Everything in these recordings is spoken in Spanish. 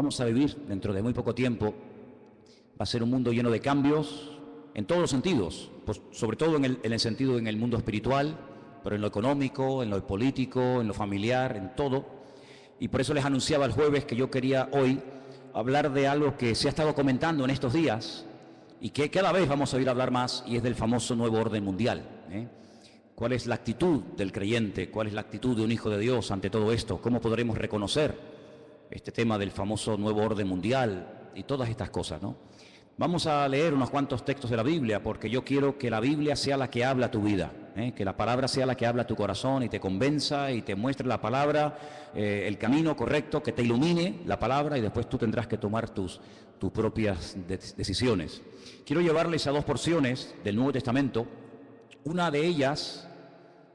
vamos a vivir dentro de muy poco tiempo va a ser un mundo lleno de cambios en todos los sentidos, pues sobre todo en el sentido en el mundo espiritual, pero en lo económico, en lo político, en lo familiar, en todo. Y por eso les anunciaba el jueves que yo quería hoy hablar de algo que se ha estado comentando en estos días y que cada vez vamos a oír hablar más, y es del famoso nuevo orden mundial. ¿Cuál es la actitud del creyente? ¿Cuál es la actitud de un hijo de Dios ante todo esto? ¿Cómo podremos reconocer este tema del famoso nuevo orden mundial y todas estas cosas, ¿no? Vamos a leer unos cuantos textos de la Biblia, porque yo quiero que la Biblia sea la que habla tu vida, que la palabra sea la que habla tu corazón y te convenza y te muestre la palabra, el camino correcto, que te ilumine la palabra, y después tú tendrás que tomar tus propias decisiones. Quiero llevarles a dos porciones del Nuevo Testamento. Una de ellas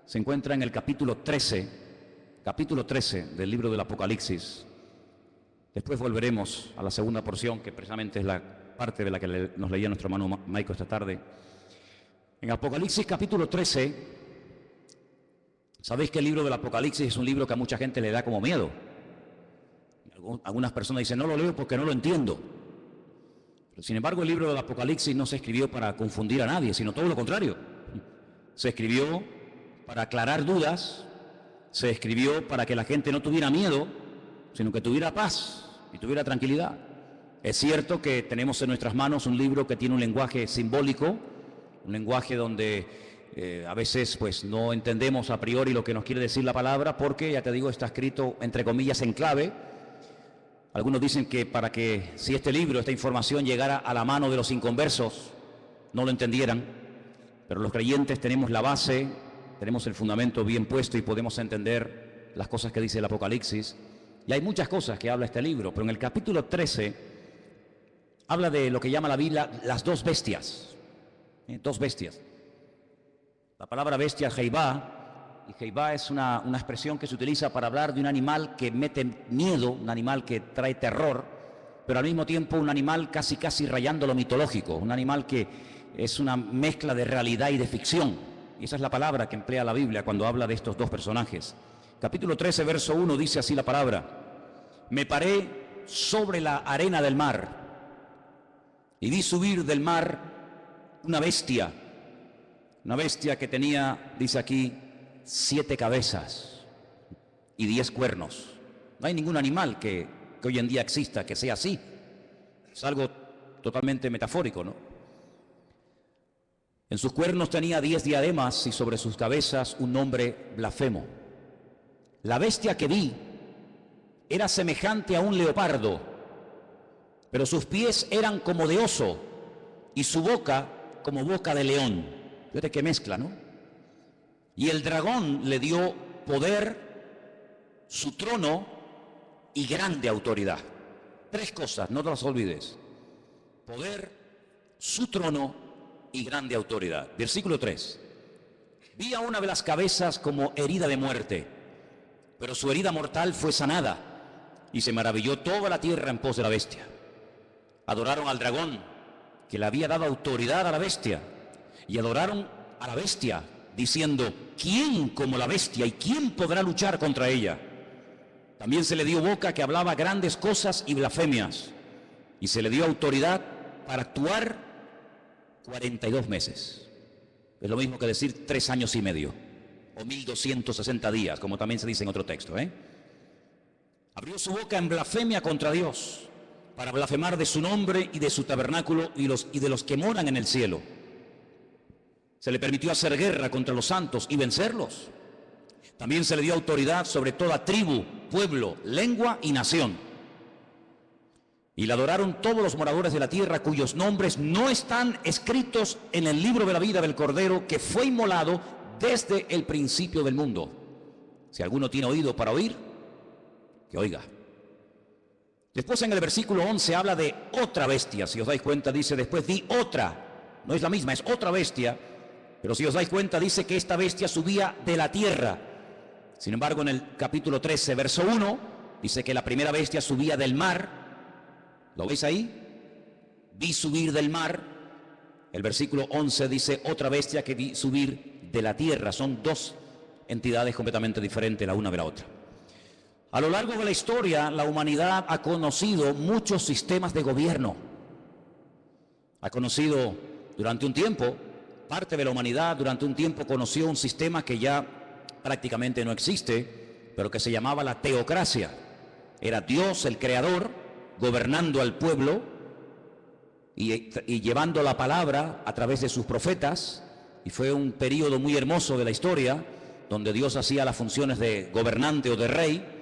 se encuentra en el capítulo 13 del libro del Apocalipsis. Después volveremos a la segunda porción, que precisamente es la parte de la que nos leía nuestro hermano Maico esta tarde. En Apocalipsis capítulo 13, sabéis que el libro del Apocalipsis es un libro que a mucha gente le da como miedo. Algunas personas dicen, no lo leo porque no lo entiendo. Pero sin embargo, el libro del Apocalipsis no se escribió para confundir a nadie, sino todo lo contrario. Se escribió para aclarar dudas, se escribió para que la gente no tuviera miedo, sino que tuviera paz y tuviera tranquilidad. Es cierto que tenemos en nuestras manos un libro que tiene un lenguaje simbólico, un lenguaje donde a veces pues no entendemos a priori lo que nos quiere decir la palabra, porque, ya te digo, está escrito entre comillas en clave. Algunos dicen que para que si este libro, esta información llegara a la mano de los inconversos, no lo entendieran, pero los creyentes tenemos la base, tenemos el fundamento bien puesto y podemos entender las cosas que dice el Apocalipsis. Y hay muchas cosas que habla este libro, pero en el capítulo 13 habla de lo que llama la Biblia las dos bestias. Dos bestias. La palabra bestia es Jehová, y Jehová es una expresión que se utiliza para hablar de un animal que mete miedo, un animal que trae terror, pero al mismo tiempo un animal casi rayando lo mitológico, un animal que es una mezcla de realidad y de ficción. Y esa es la palabra que emplea la Biblia cuando habla de estos dos personajes. Capítulo 13, verso 1 dice así la palabra: me paré sobre la arena del mar y vi subir del mar una bestia que tenía, dice aquí, 7 cabezas y 10 cuernos. No hay ningún animal que hoy en día exista que sea así. Es algo totalmente metafórico, ¿no? En sus cuernos tenía 10 diademas y sobre sus cabezas un nombre blasfemo. La bestia que vi era semejante a un leopardo, pero sus pies eran como de oso y su boca como boca de león. Fíjate qué mezcla, ¿no? Y el dragón le dio poder, su trono y grande autoridad. 3 cosas, no te las olvides: poder, su trono y grande autoridad. Versículo 3. Vi a una de las cabezas como herida de muerte, pero su herida mortal fue sanada, y se maravilló toda la tierra en pos de la bestia. Adoraron al dragón, que le había dado autoridad a la bestia, y adoraron a la bestia, diciendo: ¿quién como la bestia y quién podrá luchar contra ella? También se le dio boca que hablaba grandes cosas y blasfemias, y se le dio autoridad para actuar 42 meses. Es lo mismo que decir 3 años y medio, o 1260 días, como también se dice en otro texto, Abrió su boca en blasfemia contra Dios, para blasfemar de su nombre y de su tabernáculo y de los que moran en el cielo. Se le permitió hacer guerra contra los santos y vencerlos. También se le dio autoridad sobre toda tribu, pueblo, lengua y nación. Y le adoraron todos los moradores de la tierra, cuyos nombres no están escritos en el libro de la vida del Cordero, que fue inmolado desde el principio del mundo. Si alguno tiene oído para oír, que oiga. Después en el versículo 11 habla de otra bestia. Si os dais cuenta, dice después vi otra. No es la misma, es otra bestia. Pero si os dais cuenta, dice que esta bestia subía de la tierra. Sin embargo, en el capítulo 13, verso 1, dice que la primera bestia subía del mar. ¿Lo veis ahí? Vi subir del mar. El versículo 11 dice otra bestia que vi subir de la tierra. Son 2 entidades completamente diferentes la una de la otra. A lo largo de la historia, la humanidad ha conocido muchos sistemas de gobierno. Ha conocido durante un tiempo, parte de la humanidad durante un tiempo conoció un sistema que ya prácticamente no existe, pero que se llamaba la teocracia. Era Dios, el creador, gobernando al pueblo y llevando la palabra a través de sus profetas. Y fue un periodo muy hermoso de la historia, donde Dios hacía las funciones de gobernante o de rey.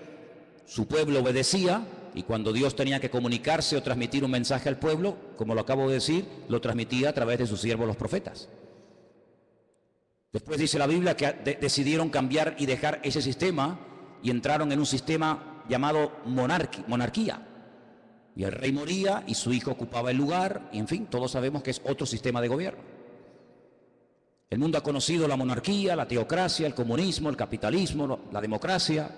Su pueblo obedecía, y cuando Dios tenía que comunicarse o transmitir un mensaje al pueblo, como lo acabo de decir, lo transmitía a través de sus siervos los profetas. Después dice la Biblia que decidieron cambiar y dejar ese sistema y entraron en un sistema llamado monarquía. Y el rey moría y su hijo ocupaba el lugar, y en fin, todos sabemos que es otro sistema de gobierno. El mundo ha conocido la monarquía, la teocracia, el comunismo, el capitalismo, la democracia,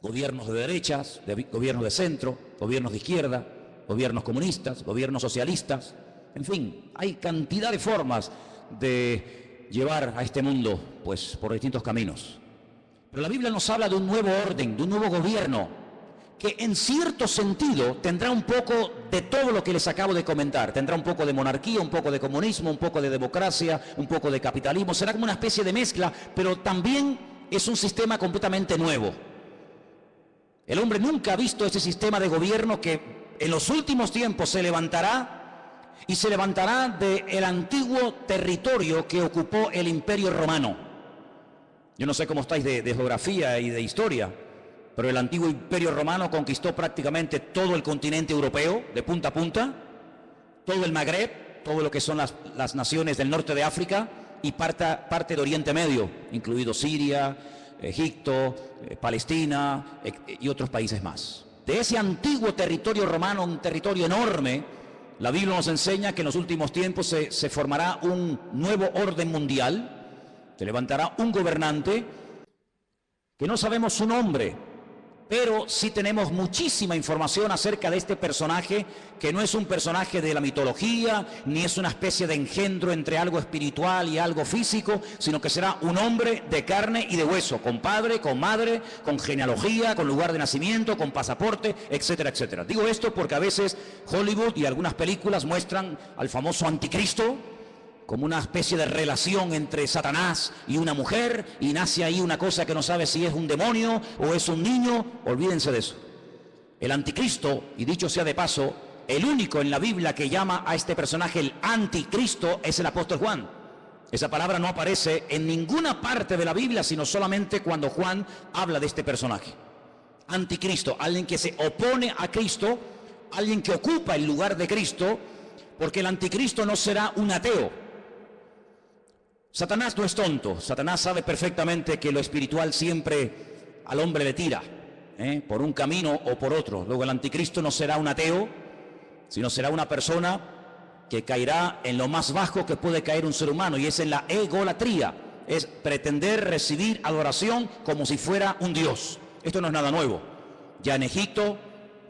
gobiernos de derechas, gobiernos de centro, gobiernos de izquierda, gobiernos comunistas, gobiernos socialistas. En fin, hay cantidad de formas de llevar a este mundo, pues, por distintos caminos. Pero la Biblia nos habla de un nuevo orden, de un nuevo gobierno, que en cierto sentido tendrá un poco de todo lo que les acabo de comentar. Tendrá un poco de monarquía, un poco de comunismo, un poco de democracia, un poco de capitalismo. Será como una especie de mezcla, pero también es un sistema completamente nuevo. El hombre nunca ha visto ese sistema de gobierno que en los últimos tiempos se levantará, y se levantará del antiguo territorio que ocupó el Imperio Romano. Yo no sé cómo estáis de geografía y de historia, pero el antiguo Imperio Romano conquistó prácticamente todo el continente europeo, de punta a punta, todo el Magreb, todo lo que son las naciones del norte de África y parte de Oriente Medio, incluido Siria, Egipto, Palestina y otros países más. De ese antiguo territorio romano, un territorio enorme, la Biblia nos enseña que en los últimos tiempos se formará un nuevo orden mundial, se levantará un gobernante que no sabemos su nombre, pero sí tenemos muchísima información acerca de este personaje, que no es un personaje de la mitología, ni es una especie de engendro entre algo espiritual y algo físico, sino que será un hombre de carne y de hueso, con padre, con madre, con genealogía, con lugar de nacimiento, con pasaporte, etcétera, etcétera. Digo esto porque a veces Hollywood y algunas películas muestran al famoso anticristo como una especie de relación entre Satanás y una mujer, y nace ahí una cosa que no sabe si es un demonio o es un niño. Olvídense de eso. El anticristo, y dicho sea de paso, el único en la Biblia que llama a este personaje el anticristo es el apóstol Juan. Esa palabra no aparece en ninguna parte de la Biblia, sino solamente cuando Juan habla de este personaje. Anticristo, alguien que se opone a Cristo, alguien que ocupa el lugar de Cristo, porque el anticristo no será un ateo. Satanás no es tonto. Satanás sabe perfectamente que lo espiritual siempre al hombre le tira, por un camino o por otro. Luego el anticristo no será un ateo, sino será una persona que caerá en lo más bajo que puede caer un ser humano, y es en la egolatría. Es pretender recibir adoración como si fuera un dios. Esto no es nada nuevo. Ya en Egipto,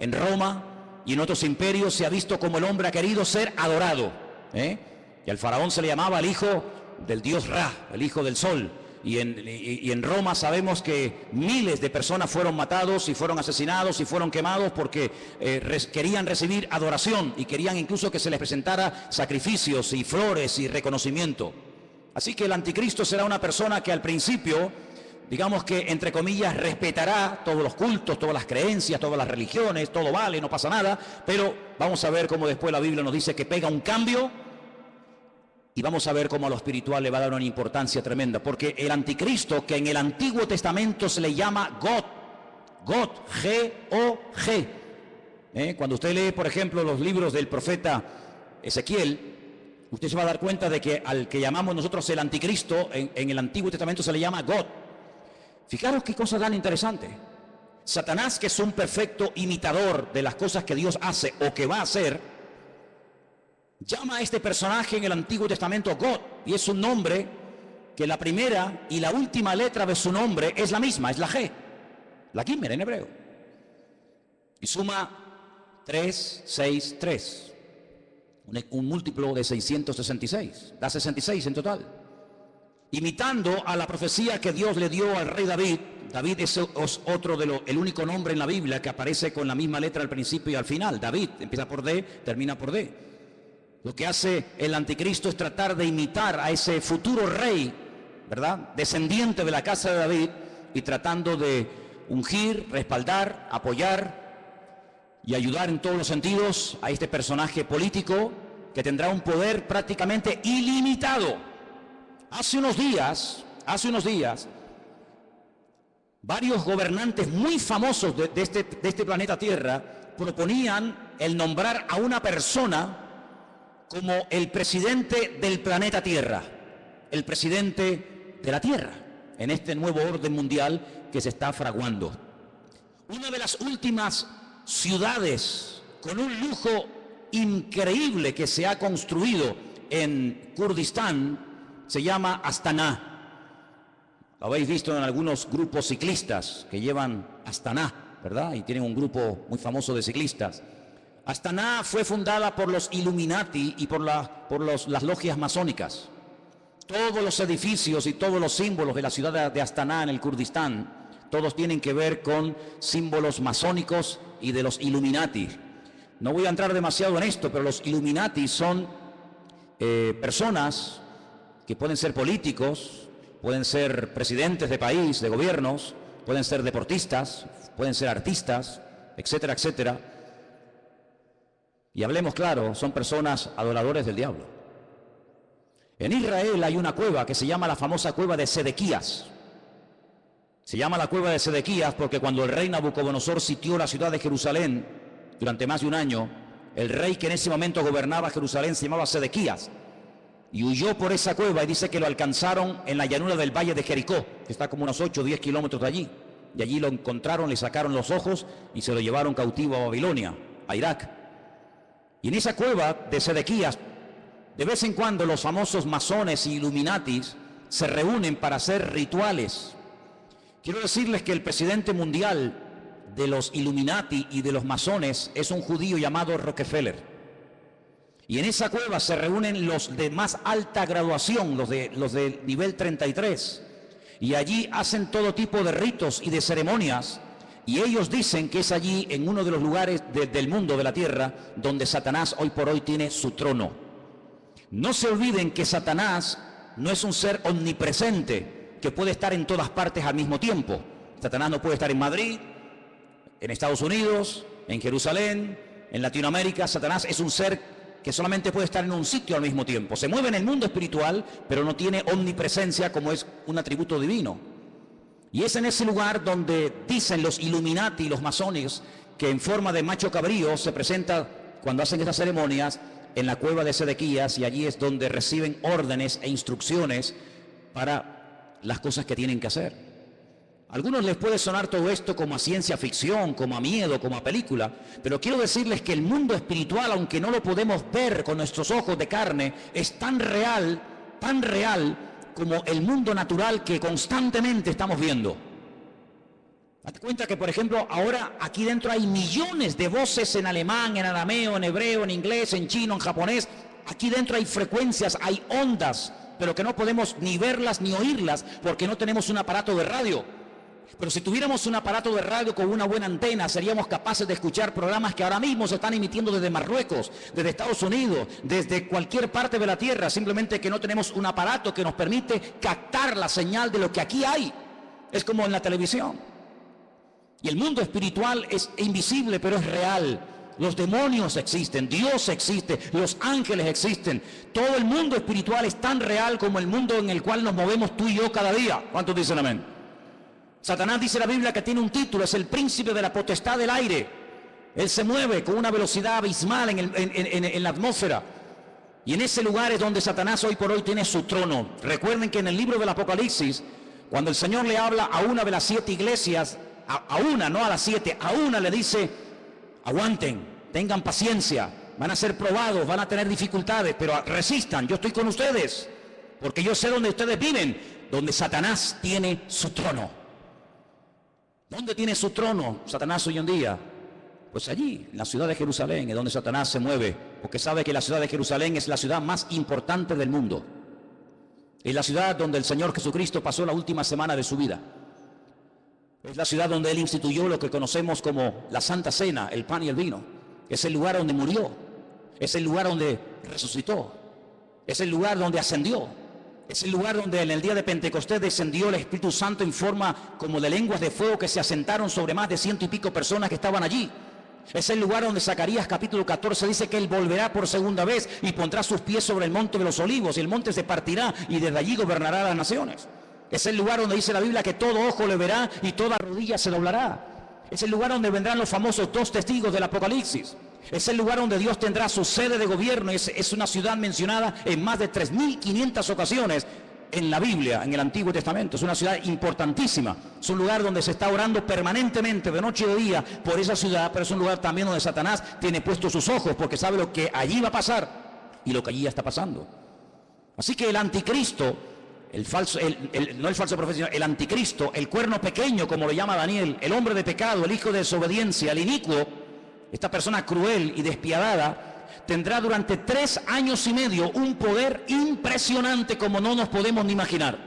en Roma y en otros imperios se ha visto como el hombre ha querido ser adorado, y al faraón se le llamaba el hijo del dios Ra, el hijo del sol. Y en Roma sabemos que miles de personas fueron matados y fueron asesinados y fueron quemados porque querían recibir adoración, y querían incluso que se les presentara sacrificios y flores y reconocimiento. Así que el anticristo será una persona que al principio, digamos que entre comillas, respetará todos los cultos, todas las creencias, todas las religiones, todo vale, no pasa nada, pero vamos a ver cómo después la Biblia nos dice que pega un cambio. Y vamos a ver cómo a lo espiritual le va a dar una importancia tremenda, porque el anticristo, que en el Antiguo Testamento se le llama God, G-O-G. Cuando usted lee, por ejemplo, los libros del profeta Ezequiel, usted se va a dar cuenta de que al que llamamos nosotros el anticristo, en el Antiguo Testamento se le llama God. Fijaros qué cosa tan interesante. Satanás, que es un perfecto imitador de las cosas que Dios hace o que va a hacer, llama a este personaje en el Antiguo Testamento God, y es un nombre que la primera y la última letra de su nombre es la misma, es la G, la Gimer en hebreo, y suma 3, 6, 3, un múltiplo de 666, da 66 en total, imitando a la profecía que Dios le dio al rey David, David es otro el único nombre en la Biblia que aparece con la misma letra al principio y al final. David empieza por D, termina por D. Lo que hace el anticristo es tratar de imitar a ese futuro rey, ¿verdad?, descendiente de la casa de David, y tratando de ungir, respaldar, apoyar y ayudar en todos los sentidos a este personaje político que tendrá un poder prácticamente ilimitado. Hace unos días, varios gobernantes muy famosos de este planeta Tierra proponían el nombrar a una persona como el presidente del planeta Tierra, el presidente de la Tierra, en este nuevo orden mundial que se está fraguando. Una de las últimas ciudades con un lujo increíble que se ha construido en Kurdistán se llama Astana. Lo habéis visto en algunos grupos ciclistas que llevan Astana, ¿verdad? Y tienen un grupo muy famoso de ciclistas. Astana fue fundada por los Illuminati y por las logias masónicas. Todos los edificios y todos los símbolos de la ciudad de Astana en el Kurdistán, todos tienen que ver con símbolos masónicos y de los Illuminati. No voy a entrar demasiado en esto, pero los Illuminati son personas que pueden ser políticos, pueden ser presidentes de país, de gobiernos, pueden ser deportistas, pueden ser artistas, etcétera, etcétera. Y hablemos claro, son personas adoradores del diablo. En Israel hay una cueva que se llama la famosa cueva de Sedequías. Se llama la cueva de Sedequías porque cuando el rey Nabucodonosor sitió la ciudad de Jerusalén durante más de un año, el rey que en ese momento gobernaba Jerusalén se llamaba Sedequías y huyó por esa cueva, y dice que lo alcanzaron en la llanura del valle de Jericó, que está como unos 8 o 10 kilómetros de allí, y allí lo encontraron, le sacaron los ojos y se lo llevaron cautivo a Babilonia, a Irak. Y en esa cueva de Sedequías, de vez en cuando los famosos masones y Illuminatis se reúnen para hacer rituales. Quiero decirles que el presidente mundial de los Illuminati y de los masones es un judío llamado Rockefeller. Y en esa cueva se reúnen los de más alta graduación, los de nivel 33. Y allí hacen todo tipo de ritos y de ceremonias. Y ellos dicen que es allí, en uno de los lugares del mundo, de la tierra, donde Satanás hoy por hoy tiene su trono. No se olviden que Satanás no es un ser omnipresente que puede estar en todas partes al mismo tiempo. Satanás no puede estar en Madrid, en Estados Unidos, en Jerusalén, en Latinoamérica. Satanás es un ser que solamente puede estar en un sitio al mismo tiempo. Se mueve en el mundo espiritual, pero no tiene omnipresencia como es un atributo divino. Y es en ese lugar donde dicen los Illuminati y los masones que en forma de macho cabrío se presenta cuando hacen estas ceremonias en la cueva de Sedequías, y allí es donde reciben órdenes e instrucciones para las cosas que tienen que hacer. A algunos les puede sonar todo esto como a ciencia ficción, como a miedo, como a película, pero quiero decirles que el mundo espiritual, aunque no lo podemos ver con nuestros ojos de carne, es tan real como el mundo natural que constantemente estamos viendo. Date cuenta que, por ejemplo, ahora aquí dentro hay millones de voces en alemán, en arameo, en hebreo, en inglés, en chino, en japonés. Aquí dentro hay frecuencias, hay ondas, pero que no podemos ni verlas ni oírlas porque no tenemos un aparato de radio. Pero si tuviéramos un aparato de radio con una buena antena, seríamos capaces de escuchar programas que ahora mismo se están emitiendo desde Marruecos, desde Estados Unidos, desde cualquier parte de la tierra, simplemente que no tenemos un aparato que nos permite captar la señal de lo que aquí hay. Es como en la televisión. Y el mundo espiritual es invisible, pero es real. Los demonios existen, Dios existe, los ángeles existen. Todo el mundo espiritual es tan real como el mundo en el cual nos movemos tú y yo cada día. ¿Cuántos dicen amén? Satanás, dice la Biblia, que tiene un título, es el príncipe de la potestad del aire. Él se mueve con una velocidad abismal en la atmósfera. Y en ese lugar es donde Satanás hoy por hoy tiene su trono. Recuerden que en el libro del Apocalipsis, cuando el Señor le habla a una de las 7 iglesias, a una, no a las 7, a una le dice: aguanten, tengan paciencia, van a ser probados, van a tener dificultades, pero resistan, yo estoy con ustedes, porque yo sé dónde ustedes viven, donde Satanás tiene su trono. ¿Dónde tiene su trono Satanás hoy en día? Pues allí, en la ciudad de Jerusalén, es donde Satanás se mueve, porque sabe que la ciudad de Jerusalén es la ciudad más importante del mundo. Es la ciudad donde el Señor Jesucristo pasó la última semana de su vida. Es la ciudad donde Él instituyó lo que conocemos como la Santa Cena, el pan y el vino. Es el lugar donde murió. Es el lugar donde resucitó. Es el lugar donde ascendió. Es el lugar donde en el día de Pentecostés descendió el Espíritu Santo en forma como de lenguas de fuego que se asentaron sobre más de 100 y pico personas que estaban allí. Es el lugar donde Zacarías capítulo 14 dice que Él volverá por segunda vez y pondrá sus pies sobre el monte de los olivos, y el monte se partirá y desde allí gobernará las naciones. Es el lugar donde dice la Biblia que todo ojo le verá y toda rodilla se doblará. Es el lugar donde vendrán los famosos 2 testigos del Apocalipsis. Es el lugar donde Dios tendrá su sede de gobierno. Es una ciudad mencionada en más de 3.500 ocasiones en la Biblia, en el Antiguo Testamento. Es una ciudad importantísima. Es un lugar donde se está orando permanentemente, de noche y de día, por esa ciudad, pero es un lugar también donde Satanás tiene puestos sus ojos, porque sabe lo que allí va a pasar y lo que allí ya está pasando. Así que el anticristo, no el falso profeta, sino el anticristo, el cuerno pequeño, como lo llama Daniel, el hombre de pecado, el hijo de desobediencia, el inicuo, esta persona cruel y despiadada, tendrá durante 3 años y medio un poder impresionante como no nos podemos ni imaginar.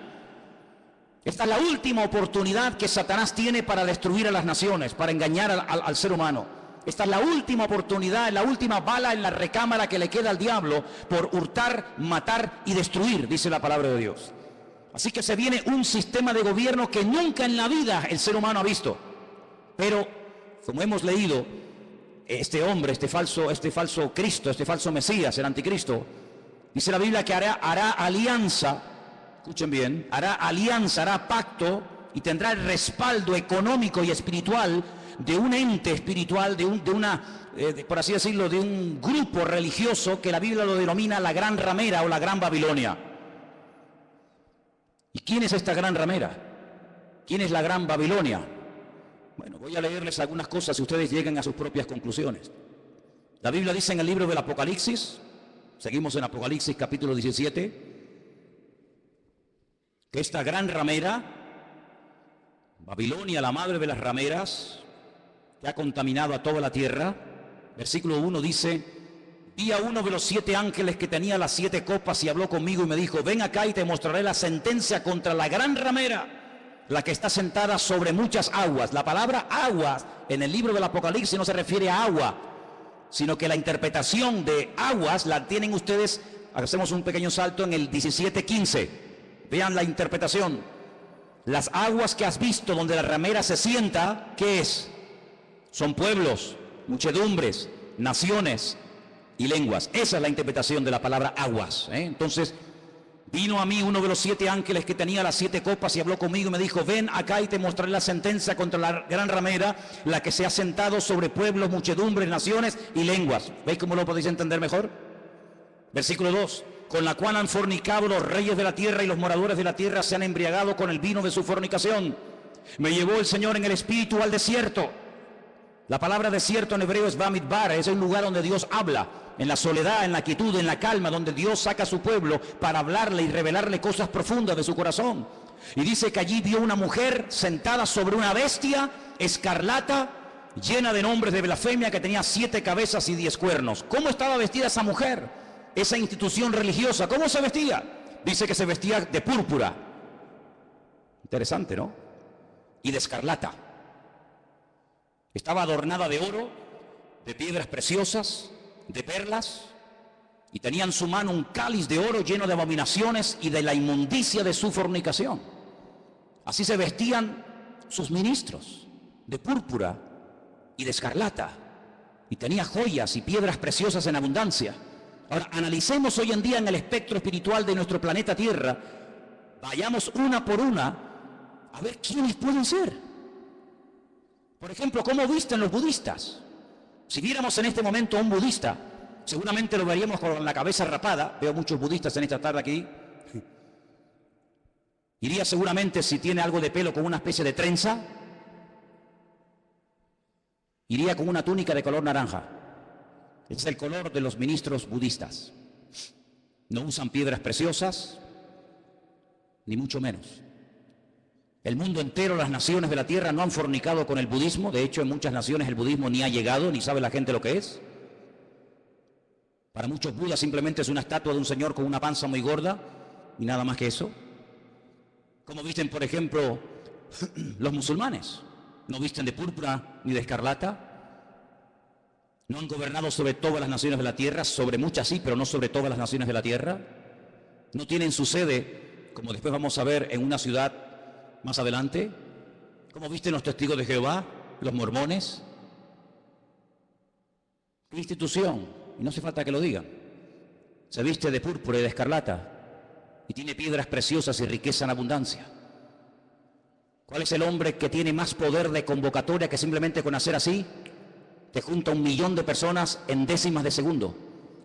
Esta es la última oportunidad que Satanás tiene para destruir a las naciones, para engañar al ser humano. Esta es la última oportunidad, la última bala en la recámara que le queda al diablo por hurtar, matar y destruir, dice la palabra de Dios. Así que se viene un sistema de gobierno que nunca en la vida el ser humano ha visto. Pero, como hemos leído, este hombre, este falso Cristo, este falso Mesías, el anticristo, dice la Biblia que hará alianza, escuchen bien, hará pacto y tendrá el respaldo económico y espiritual de un ente espiritual, por así decirlo, de un grupo religioso que la Biblia lo denomina la Gran Ramera o la Gran Babilonia. ¿Y quién es esta Gran Ramera? ¿Quién es la Gran Babilonia? Bueno, voy a leerles algunas cosas y ustedes lleguen a sus propias conclusiones. La Biblia dice en el libro del Apocalipsis, seguimos en Apocalipsis capítulo 17, que esta gran ramera, Babilonia, la madre de las rameras, que ha contaminado a toda la tierra, versículo 1 dice: vi a uno de los 7 ángeles que tenía las 7 copas y habló conmigo y me dijo: ven acá y te mostraré la sentencia contra la gran ramera, la que está sentada sobre muchas aguas. La palabra aguas en el libro del Apocalipsis no se refiere a agua, sino que la interpretación de aguas la tienen ustedes. Hacemos un pequeño salto en el 17:15. Vean la interpretación. Las aguas que has visto donde la ramera se sienta, ¿qué es? Son pueblos, muchedumbres, naciones y lenguas. Esa es la interpretación de la palabra aguas, Entonces, vino a mí uno de los 7 ángeles que tenía las 7 copas y habló conmigo y me dijo: ven acá y te mostraré la sentencia contra la gran ramera, la que se ha sentado sobre pueblos, muchedumbres, naciones y lenguas. ¿Veis cómo lo podéis entender mejor? Versículo 2: con la cual han fornicado los reyes de la tierra y los moradores de la tierra se han embriagado con el vino de su fornicación. Me llevó el Señor en el espíritu al desierto. La palabra desierto en hebreo es Bamidbar, es el lugar donde Dios habla, en la soledad, en la quietud, en la calma, donde Dios saca a su pueblo para hablarle y revelarle cosas profundas de su corazón. Y dice que allí vio una mujer sentada sobre una bestia escarlata, llena de nombres de blasfemia, que tenía 7 cabezas y 10 cuernos. ¿Cómo estaba vestida esa mujer? Esa institución religiosa, ¿cómo se vestía? Dice que se vestía de púrpura. Interesante, ¿no? Y de escarlata. Estaba adornada de oro, de piedras preciosas, de perlas, y tenía en su mano un cáliz de oro lleno de abominaciones y de la inmundicia de su fornicación. Así se vestían sus ministros, de púrpura y de escarlata, y tenía joyas y piedras preciosas en abundancia. Ahora, analicemos hoy en día en el espectro espiritual de nuestro planeta Tierra, vayamos una por una a ver quiénes pueden ser. Por ejemplo, ¿cómo visten los budistas? Si viéramos en este momento a un budista, seguramente lo veríamos con la cabeza rapada. Veo muchos budistas en esta tarde aquí. Iría seguramente, si tiene algo de pelo, con una especie de trenza. Iría con una túnica de color naranja. Es el color de los ministros budistas. No usan piedras preciosas, ni mucho menos. El mundo entero, las naciones de la tierra no han fornicado con el budismo. De hecho, en muchas naciones el budismo ni ha llegado, ni sabe la gente lo que es. Para muchos, Buda simplemente es una estatua de un señor con una panza muy gorda y nada más que eso. Como visten, por ejemplo, Los musulmanes no visten de púrpura ni de escarlata. No han gobernado sobre todas las naciones de la tierra, sobre muchas sí, pero no sobre todas las naciones de la tierra. No tienen su sede, como después vamos a ver, en una ciudad más adelante. ¿Cómo visten los testigos de Jehová, los mormones? ¿Qué institución? Y no hace falta que lo digan. Se viste de púrpura y de escarlata y tiene piedras preciosas y riqueza en abundancia. ¿Cuál es el hombre que tiene más poder de convocatoria que simplemente con hacer así te junta 1 millón de personas en décimas de segundo?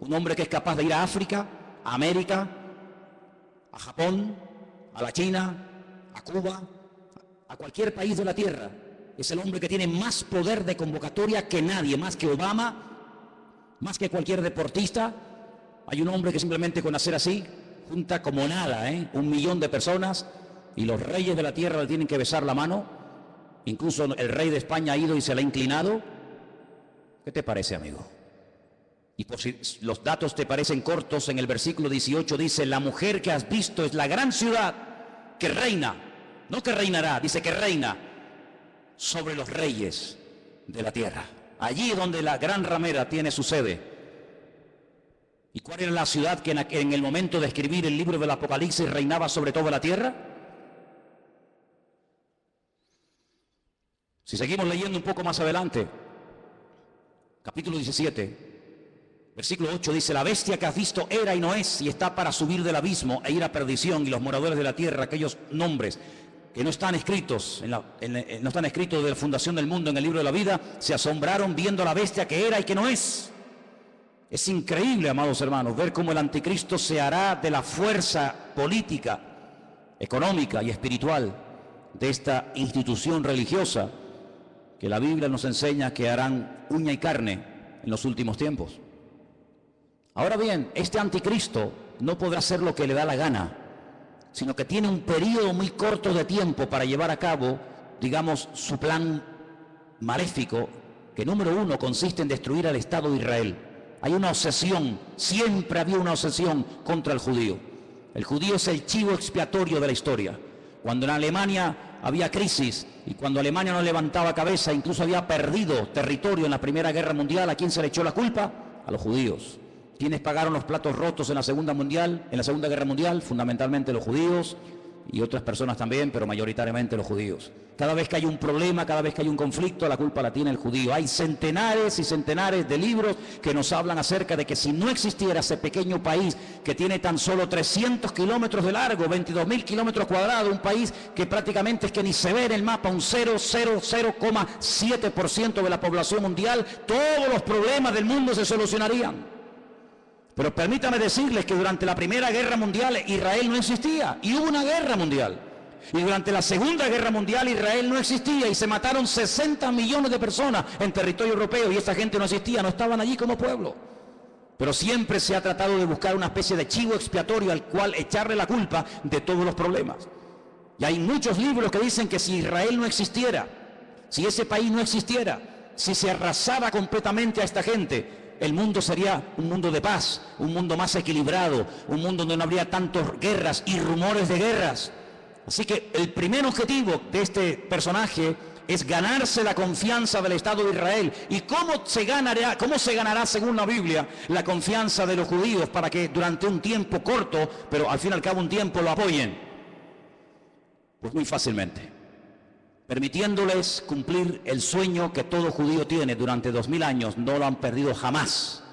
Un hombre que es capaz de ir a África, a América, a Japón, a la China, a Cuba, a cualquier país de la tierra. Es el hombre que tiene más poder de convocatoria que nadie, más que Obama, más que cualquier deportista. Hay un hombre que simplemente con hacer así junta como nada, 1 millón de personas, y los reyes de la tierra le tienen que besar la mano. Incluso el rey de España ha ido y se le ha inclinado. ¿Qué te parece, amigo? Y por si los datos te parecen cortos, en el versículo 18 dice: la mujer que has visto es la gran ciudad que reina, no que reinará, dice que reina sobre los reyes de la tierra. Allí donde la gran ramera tiene su sede. ¿Y cuál era la ciudad que en el momento de escribir el libro del Apocalipsis reinaba sobre toda la tierra? Si seguimos leyendo un poco más adelante, capítulo 17, versículo 8 dice: la bestia que has visto era y no es, y está para subir del abismo e ir a perdición, y los moradores de la tierra, aquellos nombres que no están escritos, no están escritos de la fundación del mundo en el libro de la vida, se asombraron viendo la bestia que era y que no es. Es increíble, amados hermanos, ver cómo el anticristo se hará de la fuerza política, económica y espiritual de esta institución religiosa que la Biblia nos enseña que harán uña y carne en los últimos tiempos. Ahora bien, este anticristo no podrá hacer lo que le da la gana, sino que tiene un periodo muy corto de tiempo para llevar a cabo, digamos, su plan maléfico, que número 1 consiste en destruir al Estado de Israel. Hay una obsesión, siempre había una obsesión contra el judío. El judío es el chivo expiatorio de la historia. Cuando en Alemania había crisis y cuando Alemania no levantaba cabeza, incluso había perdido territorio en la Primera Guerra Mundial, ¿a quién se le echó la culpa? A los judíos. ¿Quiénes pagaron los platos rotos en la Segunda Guerra Mundial? Fundamentalmente los judíos y otras personas también, pero mayoritariamente los judíos. Cada vez que hay un problema, cada vez que hay un conflicto, la culpa la tiene el judío. Hay centenares y centenares de libros que nos hablan acerca de que si no existiera ese pequeño país que tiene tan solo 300 kilómetros de largo, 22.000 kilómetros cuadrados, un país que prácticamente es que ni se ve en el mapa, un 0,7% de la población mundial, todos los problemas del mundo se solucionarían. Pero permítame decirles que durante la Primera Guerra Mundial Israel no existía y hubo una guerra mundial. Y durante la Segunda Guerra Mundial Israel no existía y se mataron 60 millones de personas en territorio europeo y esa gente no existía, no estaban allí como pueblo. Pero siempre se ha tratado de buscar una especie de chivo expiatorio al cual echarle la culpa de todos los problemas. Y hay muchos libros que dicen que si Israel no existiera, si ese país no existiera, si se arrasara completamente a esta gente, el mundo sería un mundo de paz, un mundo más equilibrado, un mundo donde no habría tantas guerras y rumores de guerras. Así que el primer objetivo de este personaje es ganarse la confianza del Estado de Israel. ¿Y cómo se ganará según la Biblia la confianza de los judíos para que durante un tiempo corto, pero al fin y al cabo un tiempo, lo apoyen? Pues muy fácilmente, permitiéndoles cumplir el sueño que todo judío tiene durante 2000 años. No lo han perdido jamás.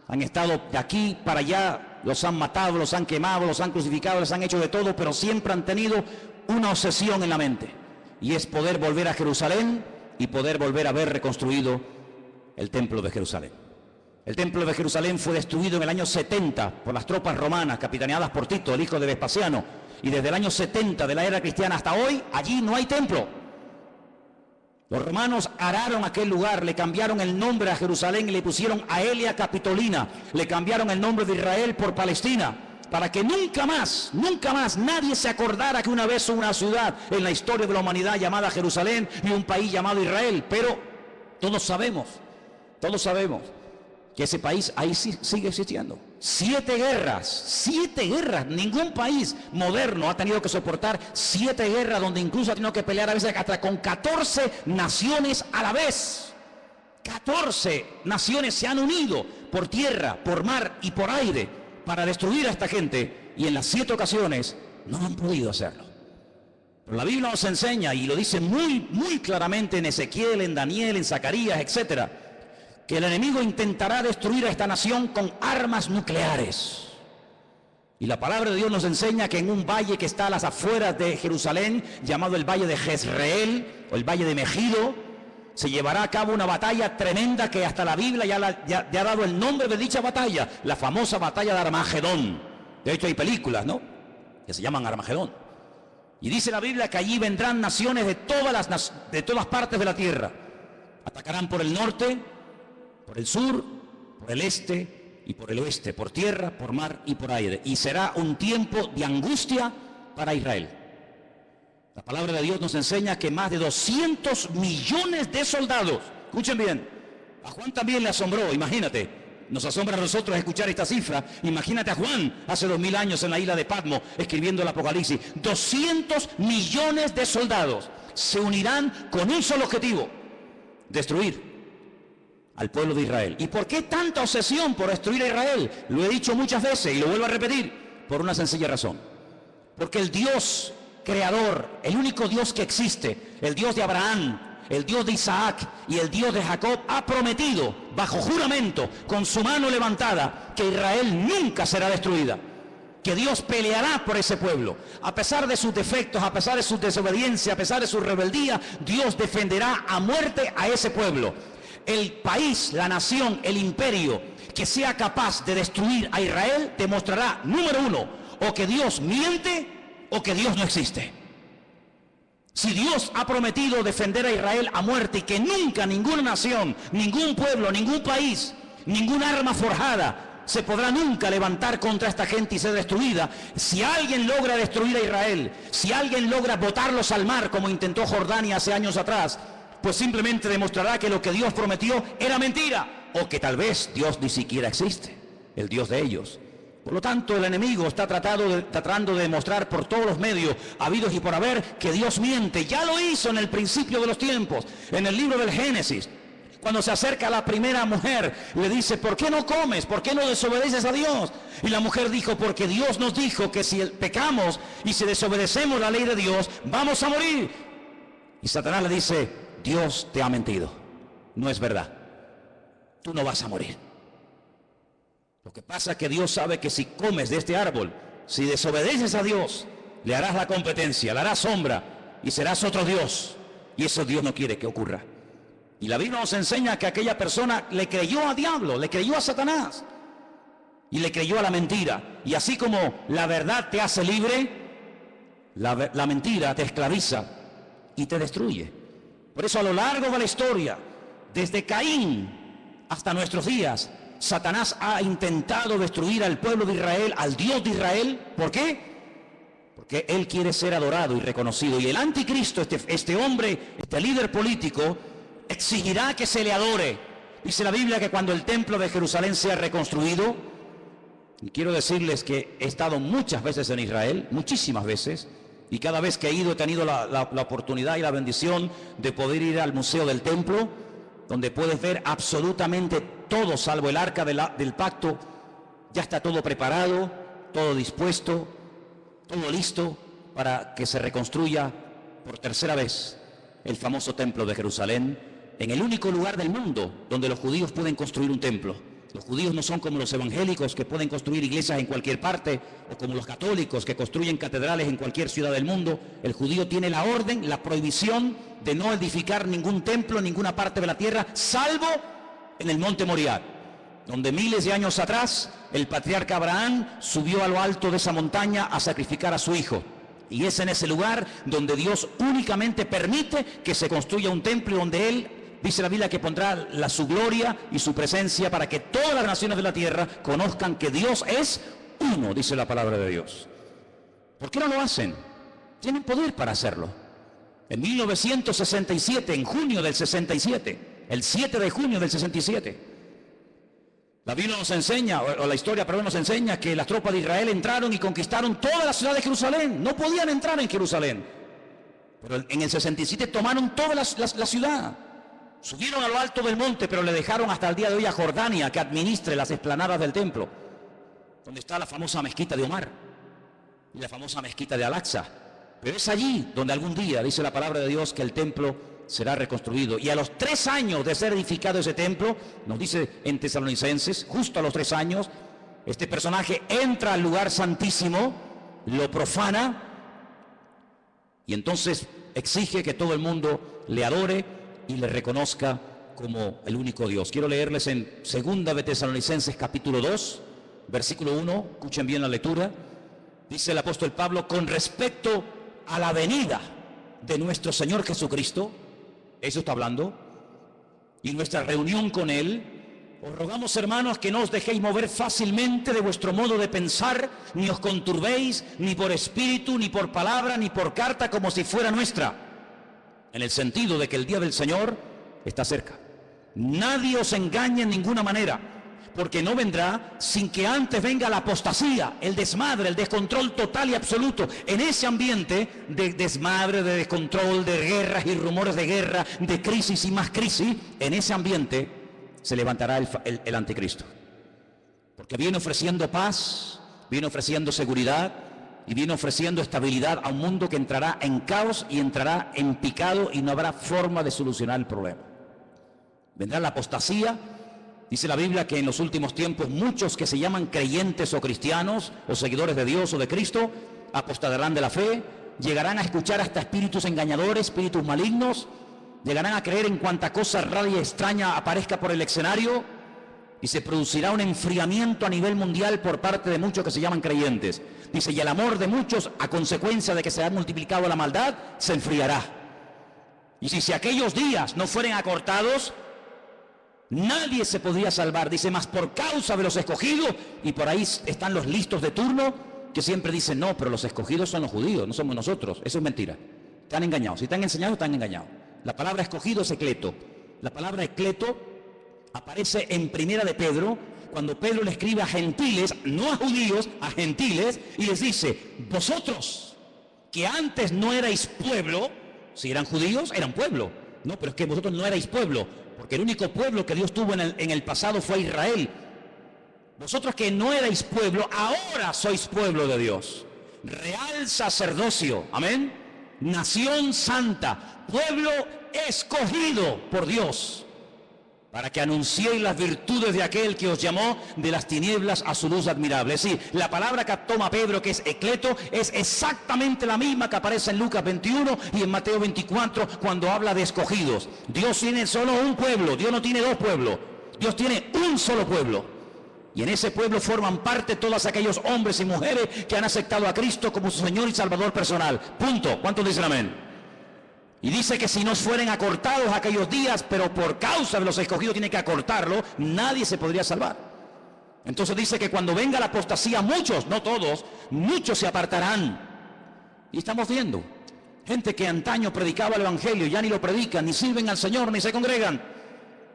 Han estado de aquí para allá, los han matado, los han quemado, los han crucificado, les han hecho de todo, pero siempre han tenido una obsesión en la mente, y es poder volver a Jerusalén y poder volver a ver reconstruido el templo de Jerusalén. El templo de Jerusalén fue destruido en el año 70 por las tropas romanas, capitaneadas por Tito, el hijo de Vespasiano, y desde el año 70 de la era cristiana hasta hoy, allí no hay templo. Los romanos araron aquel lugar, le cambiaron el nombre a Jerusalén y le pusieron Aelia Capitolina, le cambiaron el nombre de Israel por Palestina, para que nunca más nadie se acordara que una vez hubo una ciudad en la historia de la humanidad llamada Jerusalén y un país llamado Israel. Pero todos sabemos que ese país ahí sí sigue existiendo. 7 guerras. Ningún país moderno ha tenido que soportar 7 guerras, donde incluso ha tenido que pelear a veces hasta con 14 naciones a la vez. 14 naciones se han unido por tierra, por mar y por aire para destruir a esta gente, y en las 7 ocasiones no han podido hacerlo. Pero la Biblia nos enseña, y lo dice muy claramente en Ezequiel, en Daniel, en Zacarías, etcétera, que el enemigo intentará destruir a esta nación con armas nucleares. Y la palabra de Dios nos enseña que en un valle que está a las afueras de Jerusalén, llamado el valle de Jezreel, o el valle de Megido, se llevará a cabo una batalla tremenda que hasta la Biblia ya ha dado el nombre de dicha batalla, la famosa batalla de Armagedón. De hecho hay películas, ¿no?, que se llaman Armagedón. Y dice la Biblia que allí vendrán naciones de todas partes de la tierra. Atacarán por el norte, por el sur, por el este y por el oeste, por tierra, por mar y por aire. Y será un tiempo de angustia para Israel. La palabra de Dios nos enseña que más de 200 millones de soldados, escuchen bien, a Juan también le asombró, imagínate, nos asombra a nosotros escuchar esta cifra. Imagínate a Juan hace 2000 años en la isla de Patmos escribiendo el Apocalipsis. 200 millones de soldados se unirán con un solo objetivo: destruir al pueblo de Israel. ¿Y por qué tanta obsesión por destruir a Israel? Lo he dicho muchas veces y lo vuelvo a repetir, por una sencilla razón. Porque el Dios creador, el único Dios que existe, el Dios de Abraham, el Dios de Isaac y el Dios de Jacob, ha prometido bajo juramento, con su mano levantada, que Israel nunca será destruida, que Dios peleará por ese pueblo. A pesar de sus defectos, a pesar de su desobediencia, a pesar de su rebeldía, Dios defenderá a muerte a ese pueblo. El país, la nación, el imperio que sea capaz de destruir a Israel demostrará, número uno, o que Dios miente o que Dios no existe. Si Dios ha prometido defender a Israel a muerte y que nunca ninguna nación, ningún pueblo, ningún país, ningún arma forjada se podrá nunca levantar contra esta gente y ser destruida, si alguien logra destruir a Israel, si alguien logra botarlos al mar como intentó Jordania hace años atrás, pues simplemente demostrará que lo que Dios prometió era mentira, o que tal vez Dios ni siquiera existe, el Dios de ellos. Por lo tanto, el enemigo está tratando de demostrar por todos los medios habidos y por haber que Dios miente. Ya lo hizo en el principio de los tiempos, en el libro del Génesis. Cuando se acerca a la primera mujer, le dice: ¿por qué no comes? ¿Por qué no desobedeces a Dios? Y la mujer dijo: porque Dios nos dijo que si pecamos y si desobedecemos la ley de Dios, vamos a morir. Y Satanás le dice: Dios te ha mentido, no es verdad, tú no vas a morir. Lo que pasa es que Dios sabe que si comes de este árbol, si desobedeces a Dios, le harás la competencia, le harás sombra y serás otro Dios. Y eso Dios no quiere que ocurra. Y la Biblia nos enseña que aquella persona le creyó a diablo, le creyó a Satanás y le creyó a la mentira. Y así como la verdad te hace libre, la mentira te esclaviza y te destruye. Por eso a lo largo de la historia, desde Caín hasta nuestros días, Satanás ha intentado destruir al pueblo de Israel, al Dios de Israel. ¿Por qué? Porque él quiere ser adorado y reconocido. Y el anticristo, este hombre, este líder político, exigirá que se le adore. Dice la Biblia que cuando el templo de Jerusalén sea reconstruido, y quiero decirles que he estado muchas veces en Israel, muchísimas veces, y cada vez que he ido he tenido la oportunidad y la bendición de poder ir al Museo del Templo, donde puedes ver absolutamente todo, salvo el arca del pacto. Ya está todo preparado, todo dispuesto, todo listo para que se reconstruya por tercera vez el famoso templo de Jerusalén, en el único lugar del mundo donde los judíos pueden construir un templo. Los judíos no son como los evangélicos, que pueden construir iglesias en cualquier parte, o como los católicos, que construyen catedrales en cualquier ciudad del mundo. El judío tiene la orden, la prohibición de no edificar ningún templo en ninguna parte de la tierra, salvo en el monte Moriah, donde miles de años atrás el patriarca Abraham subió a lo alto de esa montaña a sacrificar a su hijo. Y es en ese lugar donde Dios únicamente permite que se construya un templo, donde Él, dice la Biblia, que pondrá su gloria y su presencia para que todas las naciones de la tierra conozcan que Dios es uno, dice la palabra de Dios. ¿Por qué no lo hacen? Tienen poder para hacerlo. En 1967, en junio del 67, el 7 de junio del 67, La Biblia nos enseña, o la historia, perdón, nos enseña que las tropas de Israel entraron y conquistaron toda la ciudad de Jerusalén. No podían entrar en Jerusalén. Pero en el 67 tomaron toda la ciudad. Subieron a lo alto del monte, pero le dejaron hasta el día de hoy a Jordania que administre las explanadas del templo, donde está la famosa mezquita de Omar y la famosa mezquita de Al-Aqsa. Pero es allí donde algún día, dice la palabra de Dios, que el templo será reconstruido. Y a los 3 años de ser edificado ese templo, nos dice en Tesalonicenses, justo a los 3 años, este personaje entra al lugar santísimo, lo profana, y entonces exige que todo el mundo le adore y le reconozca como el único Dios. Quiero leerles en 2 de Tesalonicenses capítulo 2, versículo 1, escuchen bien la lectura. Dice el apóstol Pablo: con respecto a la venida de nuestro Señor Jesucristo, eso está hablando, y nuestra reunión con Él, os rogamos, hermanos, que no os dejéis mover fácilmente de vuestro modo de pensar, ni os conturbéis, ni por espíritu, ni por palabra, ni por carta, como si fuera nuestra, en el sentido de que el día del Señor está cerca. Nadie os engañe en ninguna manera, porque no vendrá sin que antes venga la apostasía, el desmadre, el descontrol total y absoluto. En ese ambiente de desmadre, de descontrol, de guerras y rumores de guerra, de crisis y más crisis, en ese ambiente se levantará el anticristo. Porque viene ofreciendo paz, viene ofreciendo seguridad y viene ofreciendo estabilidad a un mundo que entrará en caos y entrará en picado y no habrá forma de solucionar el problema. Vendrá la apostasía. Dice la Biblia que en los últimos tiempos muchos que se llaman creyentes o cristianos o seguidores de Dios o de Cristo apostarán de la fe, llegarán a escuchar hasta espíritus engañadores, espíritus malignos, llegarán a creer en cuanta cosa rara y extraña aparezca por el escenario y se producirá un enfriamiento a nivel mundial por parte de muchos que se llaman creyentes. Dice, y el amor de muchos, a consecuencia de que se ha multiplicado la maldad, se enfriará. Y si aquellos días no fueren acortados, nadie se podría salvar. Dice, más por causa de los escogidos, y por ahí están los listos de turno que siempre dicen, no, pero los escogidos son los judíos, no somos nosotros. Eso es mentira. Están engañados. Si están enseñados, están engañados. La palabra escogido es ecleto. La palabra ecleto aparece en Primera de Pedro, cuando Pedro le escribe a gentiles, no a judíos, a gentiles, y les dice, vosotros que antes no erais pueblo, si eran judíos, eran pueblo. No, pero es que vosotros no erais pueblo, porque el único pueblo que Dios tuvo en el pasado fue Israel. Vosotros que no erais pueblo, ahora sois pueblo de Dios. Real sacerdocio, amén. Nación santa, pueblo escogido por Dios, para que anunciéis las virtudes de aquel que os llamó de las tinieblas a su luz admirable. Es decir, la palabra que toma Pedro, que es ecleto, es exactamente la misma que aparece en Lucas 21 y en Mateo 24 cuando habla de escogidos. Dios tiene solo un pueblo, Dios no tiene dos pueblos, Dios tiene un solo pueblo. Y en ese pueblo forman parte todos aquellos hombres y mujeres que han aceptado a Cristo como su Señor y Salvador personal. Punto. ¿Cuántos dicen amén? Y dice que si no fueren acortados aquellos días, pero por causa de los escogidos tiene que acortarlo, nadie se podría salvar. Entonces dice que cuando venga la apostasía, muchos, no todos, muchos se apartarán. Y estamos viendo gente que antaño predicaba el Evangelio, ya ni lo predican, ni sirven al Señor, ni se congregan.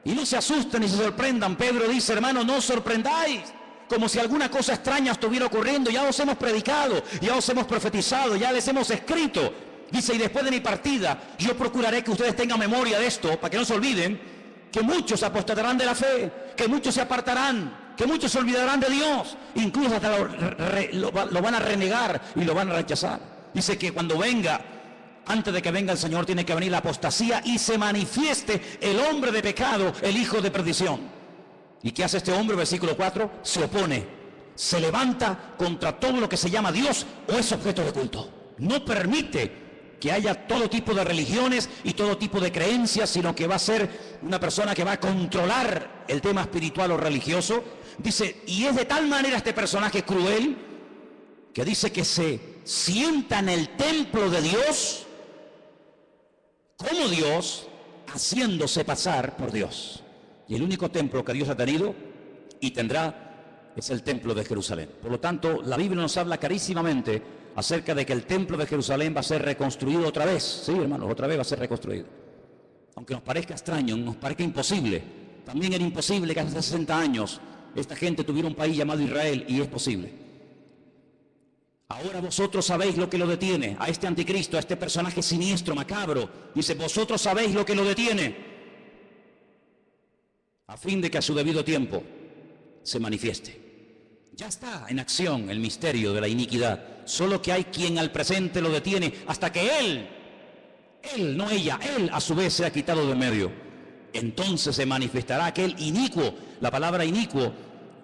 Y no se asusten ni se sorprendan. Pedro dice, hermano, no os sorprendáis, como si alguna cosa extraña estuviera ocurriendo. Ya os hemos predicado, ya os hemos profetizado, ya les hemos escrito. Dice, y después de mi partida, yo procuraré que ustedes tengan memoria de esto, para que no se olviden, que muchos apostatarán de la fe, que muchos se apartarán, que muchos se olvidarán de Dios, incluso hasta lo van a renegar y lo van a rechazar. Dice que cuando venga, antes de que venga el Señor, tiene que venir la apostasía y se manifieste el hombre de pecado, el hijo de perdición. ¿Y qué hace este hombre? Versículo 4, se opone, se levanta contra todo lo que se llama Dios o es objeto de culto. No permite que haya todo tipo de religiones y todo tipo de creencias, sino que va a ser una persona que va a controlar el tema espiritual o religioso. Dice, y es de tal manera este personaje cruel, que dice que se sienta en el templo de Dios, como Dios, haciéndose pasar por Dios. Y el único templo que Dios ha tenido y tendrá es el templo de Jerusalén. Por lo tanto, la Biblia nos habla clarísimamente acerca de que el templo de Jerusalén va a ser reconstruido otra vez. Sí, hermanos, otra vez va a ser reconstruido. Aunque nos parezca extraño, nos parezca imposible. También era imposible que hace 60 años esta gente tuviera un país llamado Israel, y es posible. Ahora vosotros sabéis lo que lo detiene, a este anticristo, a este personaje siniestro, macabro. Dice, vosotros sabéis lo que lo detiene, a fin de que a su debido tiempo se manifieste. Ya está en acción el misterio de la iniquidad, solo que hay quien al presente lo detiene hasta que él, no ella, él a su vez se ha quitado de medio. Entonces se manifestará aquel inicuo. La palabra inicuo,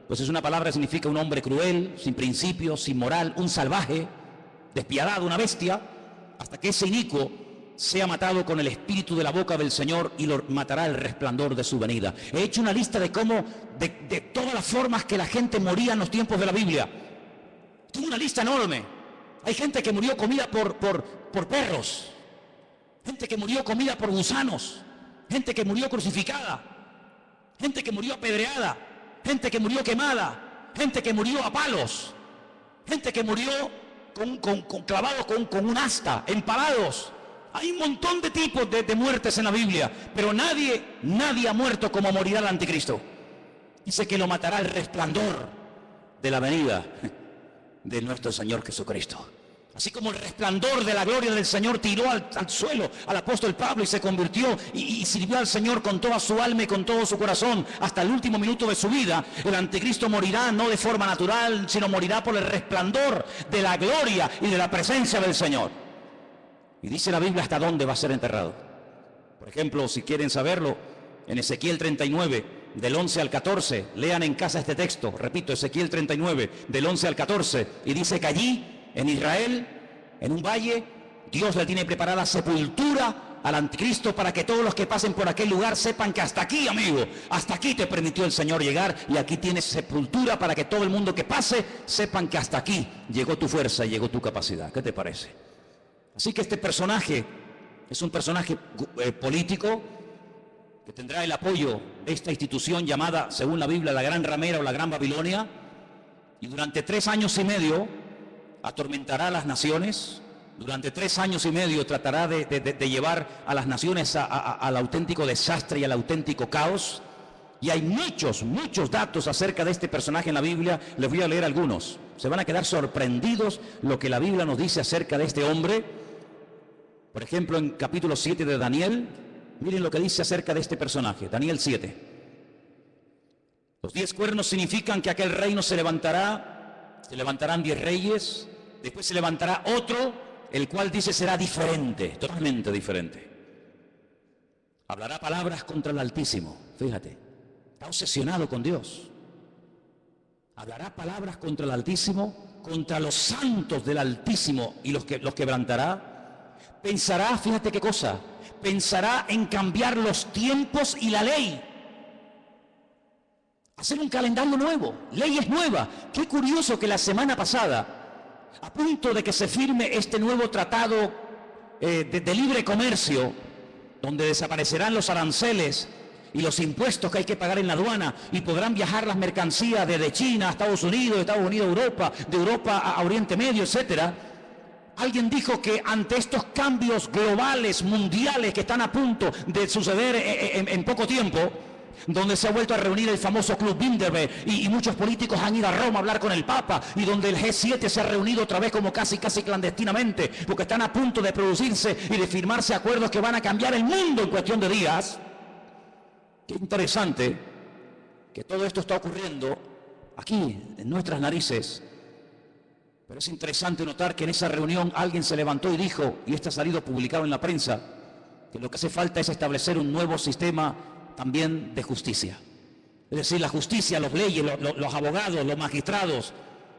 pues es una palabra que significa un hombre cruel, sin principios, sin moral, un salvaje, despiadado, una bestia, hasta que ese inicuo sea matado con el espíritu de la boca del Señor y lo matará el resplandor de su venida. He hecho una lista de cómo, de todas las formas que la gente moría en los tiempos de la Biblia. Tengo una lista enorme. Hay gente que murió comida por perros, gente que murió comida por gusanos, gente que murió crucificada, gente que murió apedreada, gente que murió quemada, gente que murió a palos, gente que murió clavados con un asta, empalados. Hay un montón de tipos de muertes en la Biblia, pero nadie ha muerto como morirá el anticristo. Dice que lo matará el resplandor de la venida de nuestro Señor Jesucristo. Así como el resplandor de la gloria del Señor tiró al suelo al apóstol Pablo y se convirtió y sirvió al Señor con toda su alma y con todo su corazón hasta el último minuto de su vida, el anticristo morirá no de forma natural, sino morirá por el resplandor de la gloria y de la presencia del Señor. Y dice la Biblia hasta dónde va a ser enterrado. Por ejemplo, si quieren saberlo, en Ezequiel 39, del 11 al 14, lean en casa este texto, repito, Ezequiel 39, del 11 al 14, y dice que allí, en Israel, en un valle, Dios le tiene preparada sepultura al anticristo para que todos los que pasen por aquel lugar sepan que hasta aquí, amigo, hasta aquí te permitió el Señor llegar, y aquí tienes sepultura para que todo el mundo que pase sepan que hasta aquí llegó tu fuerza y llegó tu capacidad. ¿Qué te parece? Así que este personaje es un personaje político que tendrá el apoyo de esta institución llamada, según la Biblia, la Gran Ramera o la Gran Babilonia, y durante 3 años y medio atormentará a las naciones. Durante 3 años y medio tratará de llevar a las naciones al auténtico desastre y al auténtico caos. Y hay muchos datos acerca de este personaje en la Biblia. Les voy a leer algunos. Se van a quedar sorprendidos lo que la Biblia nos dice acerca de este hombre. Por ejemplo, en capítulo 7 de Daniel, miren lo que dice acerca de este personaje. Daniel 7. Los 10 cuernos significan que aquel reino se levantarán 10 reyes, después se levantará otro, el cual dice será diferente, totalmente diferente. Hablará palabras contra el Altísimo, fíjate, está obsesionado con Dios. Hablará palabras contra el Altísimo, contra los santos del Altísimo y los quebrantará. Pensará, fíjate qué cosa, pensará en cambiar los tiempos y la ley. Hacer un calendario nuevo, leyes nuevas. Qué curioso que la semana pasada, a punto de que se firme este nuevo tratado de libre comercio, donde desaparecerán los aranceles y los impuestos que hay que pagar en la aduana, y podrán viajar las mercancías desde China a Estados Unidos, de Estados Unidos a Europa, de Europa a Oriente Medio, etcétera. Alguien dijo que ante estos cambios globales, mundiales, que están a punto de suceder en poco tiempo, donde se ha vuelto a reunir el famoso Club Bilderberg y muchos políticos han ido a Roma a hablar con el Papa, y donde el G7 se ha reunido otra vez como casi clandestinamente, porque están a punto de producirse y de firmarse acuerdos que van a cambiar el mundo en cuestión de días. Qué interesante que todo esto está ocurriendo aquí, en nuestras narices. Pero es interesante notar que en esa reunión alguien se levantó y dijo, y esto ha salido publicado en la prensa, que lo que hace falta es establecer un nuevo sistema también de justicia. Es decir, la justicia, las leyes, los abogados, los magistrados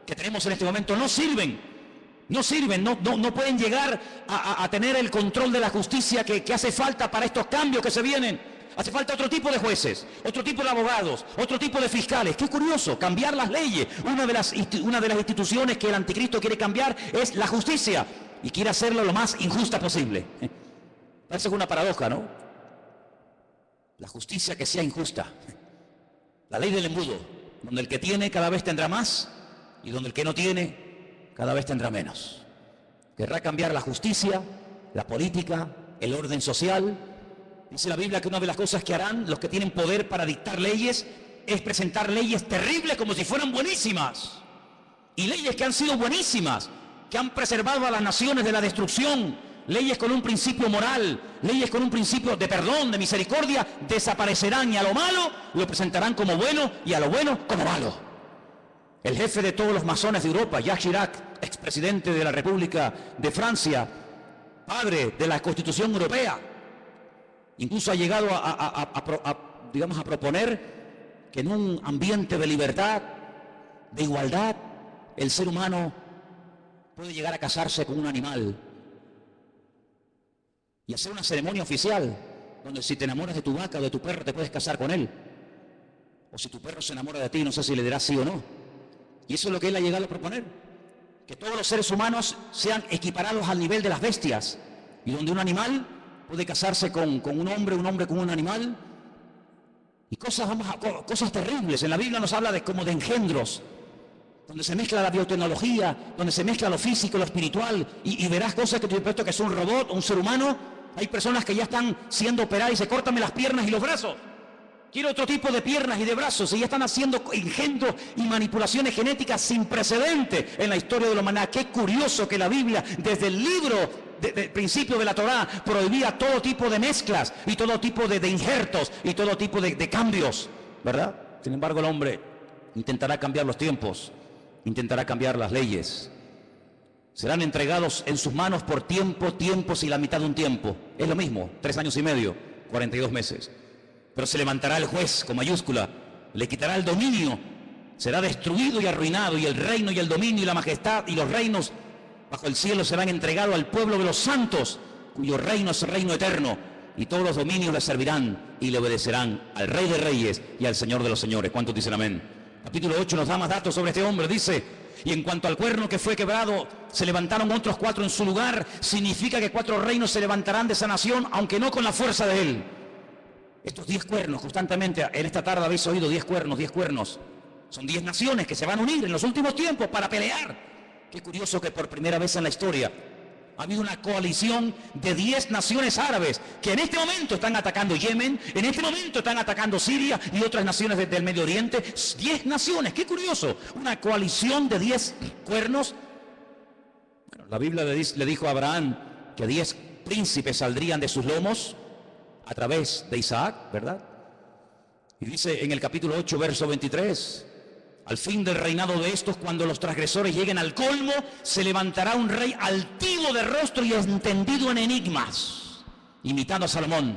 que tenemos en este momento no sirven, no pueden llegar a tener el control de la justicia que hace falta para estos cambios que se vienen. Hace falta otro tipo de jueces, otro tipo de abogados, otro tipo de fiscales. Qué curioso, cambiar las leyes. Una de las instituciones que el anticristo quiere cambiar es la justicia, y quiere hacerlo lo más injusta posible. Parece una paradoja, ¿no? La justicia que sea injusta. La ley del embudo, donde el que tiene cada vez tendrá más, y donde el que no tiene cada vez tendrá menos. Querrá cambiar la justicia, la política, el orden social. Dice la Biblia que una de las cosas que harán los que tienen poder para dictar leyes es presentar leyes terribles como si fueran buenísimas. Y leyes que han sido buenísimas, que han preservado a las naciones de la destrucción, leyes con un principio moral, leyes con un principio de perdón, de misericordia, desaparecerán y a lo malo lo presentarán como bueno y a lo bueno como malo. El jefe de todos los masones de Europa, Jacques Chirac, expresidente de la República de Francia, padre de la Constitución Europea, incluso ha llegado a proponer que en un ambiente de libertad, de igualdad, el ser humano puede llegar a casarse con un animal y hacer una ceremonia oficial donde si te enamoras de tu vaca o de tu perro te puedes casar con él, o si tu perro se enamora de ti no sé si le dirás sí o no. Y eso es lo que él ha llegado a proponer, que todos los seres humanos sean equiparados al nivel de las bestias, y donde un animal puede casarse con un hombre con un animal, y cosas terribles. En la Biblia nos habla como de engendros, donde se mezcla la biotecnología, donde se mezcla lo físico, lo espiritual, y verás cosas que te he puesto que es un robot o un ser humano. Hay personas que ya están siendo operadas y se cortan las piernas y los brazos. Quiero otro tipo de piernas y de brazos, y ya están haciendo engendros y manipulaciones genéticas sin precedente en la historia de la humanidad. Qué curioso que la Biblia, desde el libro del principio de la Torá, prohibía todo tipo de mezclas y todo tipo de injertos y todo tipo de cambios, ¿verdad? Sin embargo, el hombre intentará cambiar los tiempos, intentará cambiar las leyes. Serán entregados en sus manos por tiempos y la mitad de un tiempo. Es lo mismo, 3 años y medio, 42 meses. Pero se levantará el juez con mayúscula, le quitará el dominio, será destruido y arruinado, y el reino y el dominio y la majestad y los reinos bajo el cielo serán entregados al pueblo de los santos, cuyo reino es el reino eterno, y todos los dominios le servirán y le obedecerán al Rey de Reyes y al Señor de los Señores. ¿Cuántos dicen amén? Capítulo 8 nos da más datos sobre este hombre. Dice: y en cuanto al cuerno que fue quebrado, se levantaron otros 4 en su lugar. Significa que 4 reinos se levantarán de esa nación, aunque no con la fuerza de él. Estos 10 cuernos, constantemente, en esta tarde habéis oído 10 cuernos, 10 cuernos. Son 10 naciones que se van a unir en los últimos tiempos para pelear. Qué curioso que por primera vez en la historia ha habido una coalición de 10 naciones árabes que en este momento están atacando Yemen, en este momento están atacando Siria y otras naciones del Medio Oriente. 10 naciones, qué curioso. Una coalición de 10 cuernos. Bueno, la Biblia le dijo a Abraham que 10 príncipes saldrían de sus lomos a través de Isaac, ¿verdad? Y dice en el capítulo 8, verso 23: al fin del reinado de estos, cuando los transgresores lleguen al colmo, se levantará un rey altivo de rostro y entendido en enigmas, imitando a Salomón,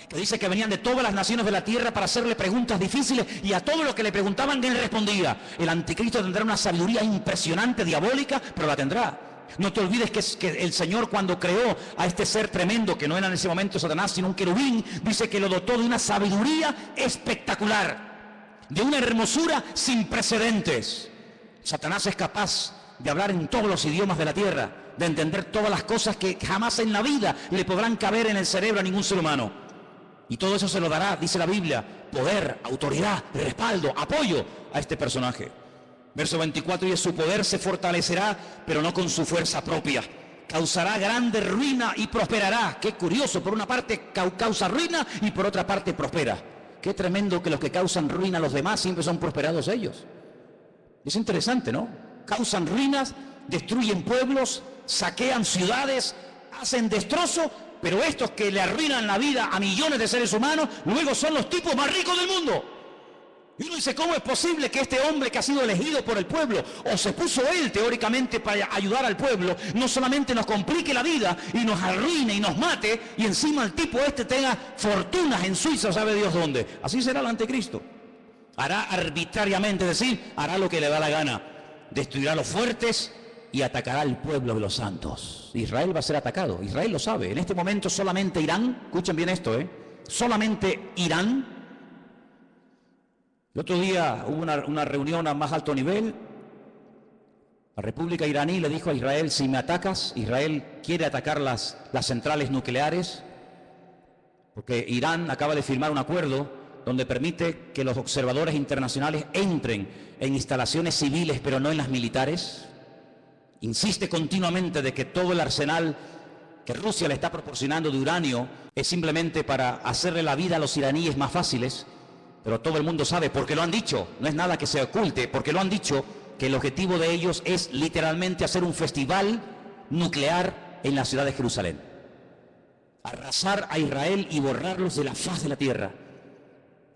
que dice que venían de todas las naciones de la tierra para hacerle preguntas difíciles, y a todo lo que le preguntaban él respondía. El anticristo tendrá una sabiduría impresionante, diabólica, pero la tendrá. No te olvides que el Señor, cuando creó a este ser tremendo, que no era en ese momento Satanás, sino un querubín, dice que lo dotó de una sabiduría espectacular, de una hermosura sin precedentes. Satanás es capaz de hablar en todos los idiomas de la tierra, de entender todas las cosas que jamás en la vida le podrán caber en el cerebro a ningún ser humano. Y todo eso se lo dará, dice la Biblia, poder, autoridad, respaldo, apoyo a este personaje. Verso 24: y su poder se fortalecerá, pero no con su fuerza propia. Causará grande ruina y prosperará. Qué curioso, por una parte causa ruina y por otra parte prospera. Qué tremendo que los que causan ruina a los demás siempre son prosperados ellos. Es interesante, ¿no? Causan ruinas, destruyen pueblos, saquean ciudades, hacen destrozo, pero estos que le arruinan la vida a millones de seres humanos, luego son los tipos más ricos del mundo. Y uno dice: ¿cómo es posible que este hombre que ha sido elegido por el pueblo, o se puso él teóricamente para ayudar al pueblo, no solamente nos complique la vida y nos arruine y nos mate, y encima el tipo este tenga fortunas en Suiza, sabe Dios dónde? Así será el anticristo. Hará arbitrariamente, es decir, hará lo que le da la gana. Destruirá a los fuertes y atacará al pueblo de los santos. Israel va a ser atacado, Israel lo sabe. En este momento solamente Irán, escuchen bien esto, solamente Irán. El otro día hubo una reunión a más alto nivel. La República iraní le dijo a Israel: si me atacas, Israel quiere atacar las centrales nucleares, porque Irán acaba de firmar un acuerdo donde permite que los observadores internacionales entren en instalaciones civiles, pero no en las militares. Insiste continuamente de que todo el arsenal que Rusia le está proporcionando de uranio es simplemente para hacerle la vida a los iraníes más fáciles. Pero todo el mundo sabe, porque lo han dicho, no es nada que se oculte, porque lo han dicho, que el objetivo de ellos es literalmente hacer un festival nuclear en la ciudad de Jerusalén. Arrasar a Israel y borrarlos de la faz de la tierra.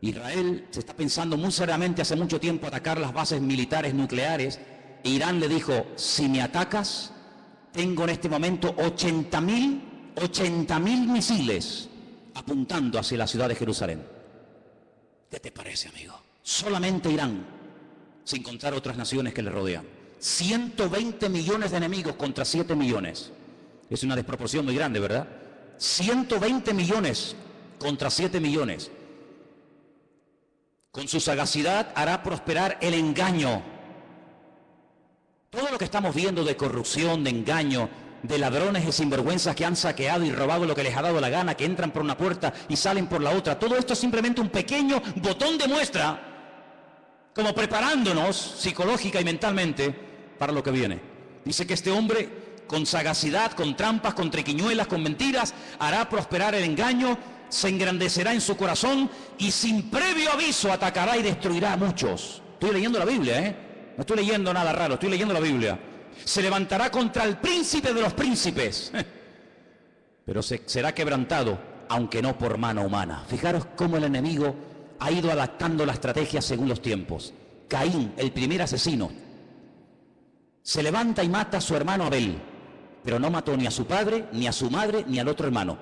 Israel se está pensando muy seriamente hace mucho tiempo atacar las bases militares nucleares. E Irán le dijo, si me atacas, tengo en este momento 80.000 misiles apuntando hacia la ciudad de Jerusalén. ¿Qué te parece, amigo? Solamente Irán, sin contar otras naciones que le rodean. 120 millones de enemigos contra 7 millones. Es una desproporción muy grande, ¿verdad? 120 millones contra 7 millones. Con su sagacidad hará prosperar el engaño. Todo lo que estamos viendo de corrupción, de engaño, de ladrones y sinvergüenzas que han saqueado y robado lo que les ha dado la gana, que entran por una puerta y salen por la otra, todo esto es simplemente un pequeño botón de muestra, como preparándonos psicológica y mentalmente para lo que viene. Dice que este hombre, con sagacidad, con trampas, con triquiñuelas, con mentiras, hará prosperar el engaño, se engrandecerá en su corazón y sin previo aviso atacará y destruirá a muchos. Estoy leyendo la Biblia, no estoy leyendo nada raro, estoy leyendo la Biblia. Se levantará contra el príncipe de los príncipes, pero será quebrantado, aunque no por mano humana. Fijaros cómo el enemigo ha ido adaptando la estrategia según los tiempos. Caín, el primer asesino, se levanta y mata a su hermano Abel, pero no mató ni a su padre, ni a su madre, ni al otro hermano.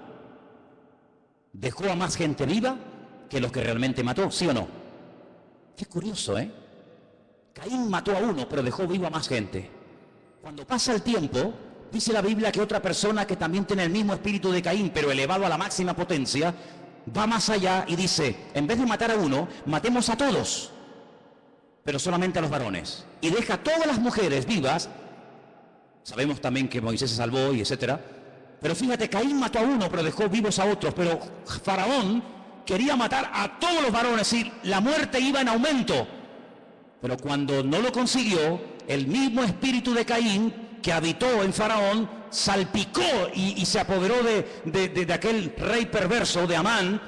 Dejó a más gente viva que los que realmente mató, ¿sí o no? Qué curioso, ¿eh? Caín mató a uno, pero dejó vivo a más gente. Cuando pasa el tiempo, dice la Biblia que otra persona que también tiene el mismo espíritu de Caín, pero elevado a la máxima potencia, va más allá y dice, en vez de matar a uno, matemos a todos, pero solamente a los varones. Y deja a todas las mujeres vivas. Sabemos también que Moisés se salvó y etcétera. Pero fíjate, Caín mató a uno, pero dejó vivos a otros. Pero Faraón quería matar a todos los varones y la muerte iba en aumento. Pero cuando no lo consiguió, el mismo espíritu de Caín que habitó en Faraón salpicó y se apoderó de aquel rey perverso de Amán,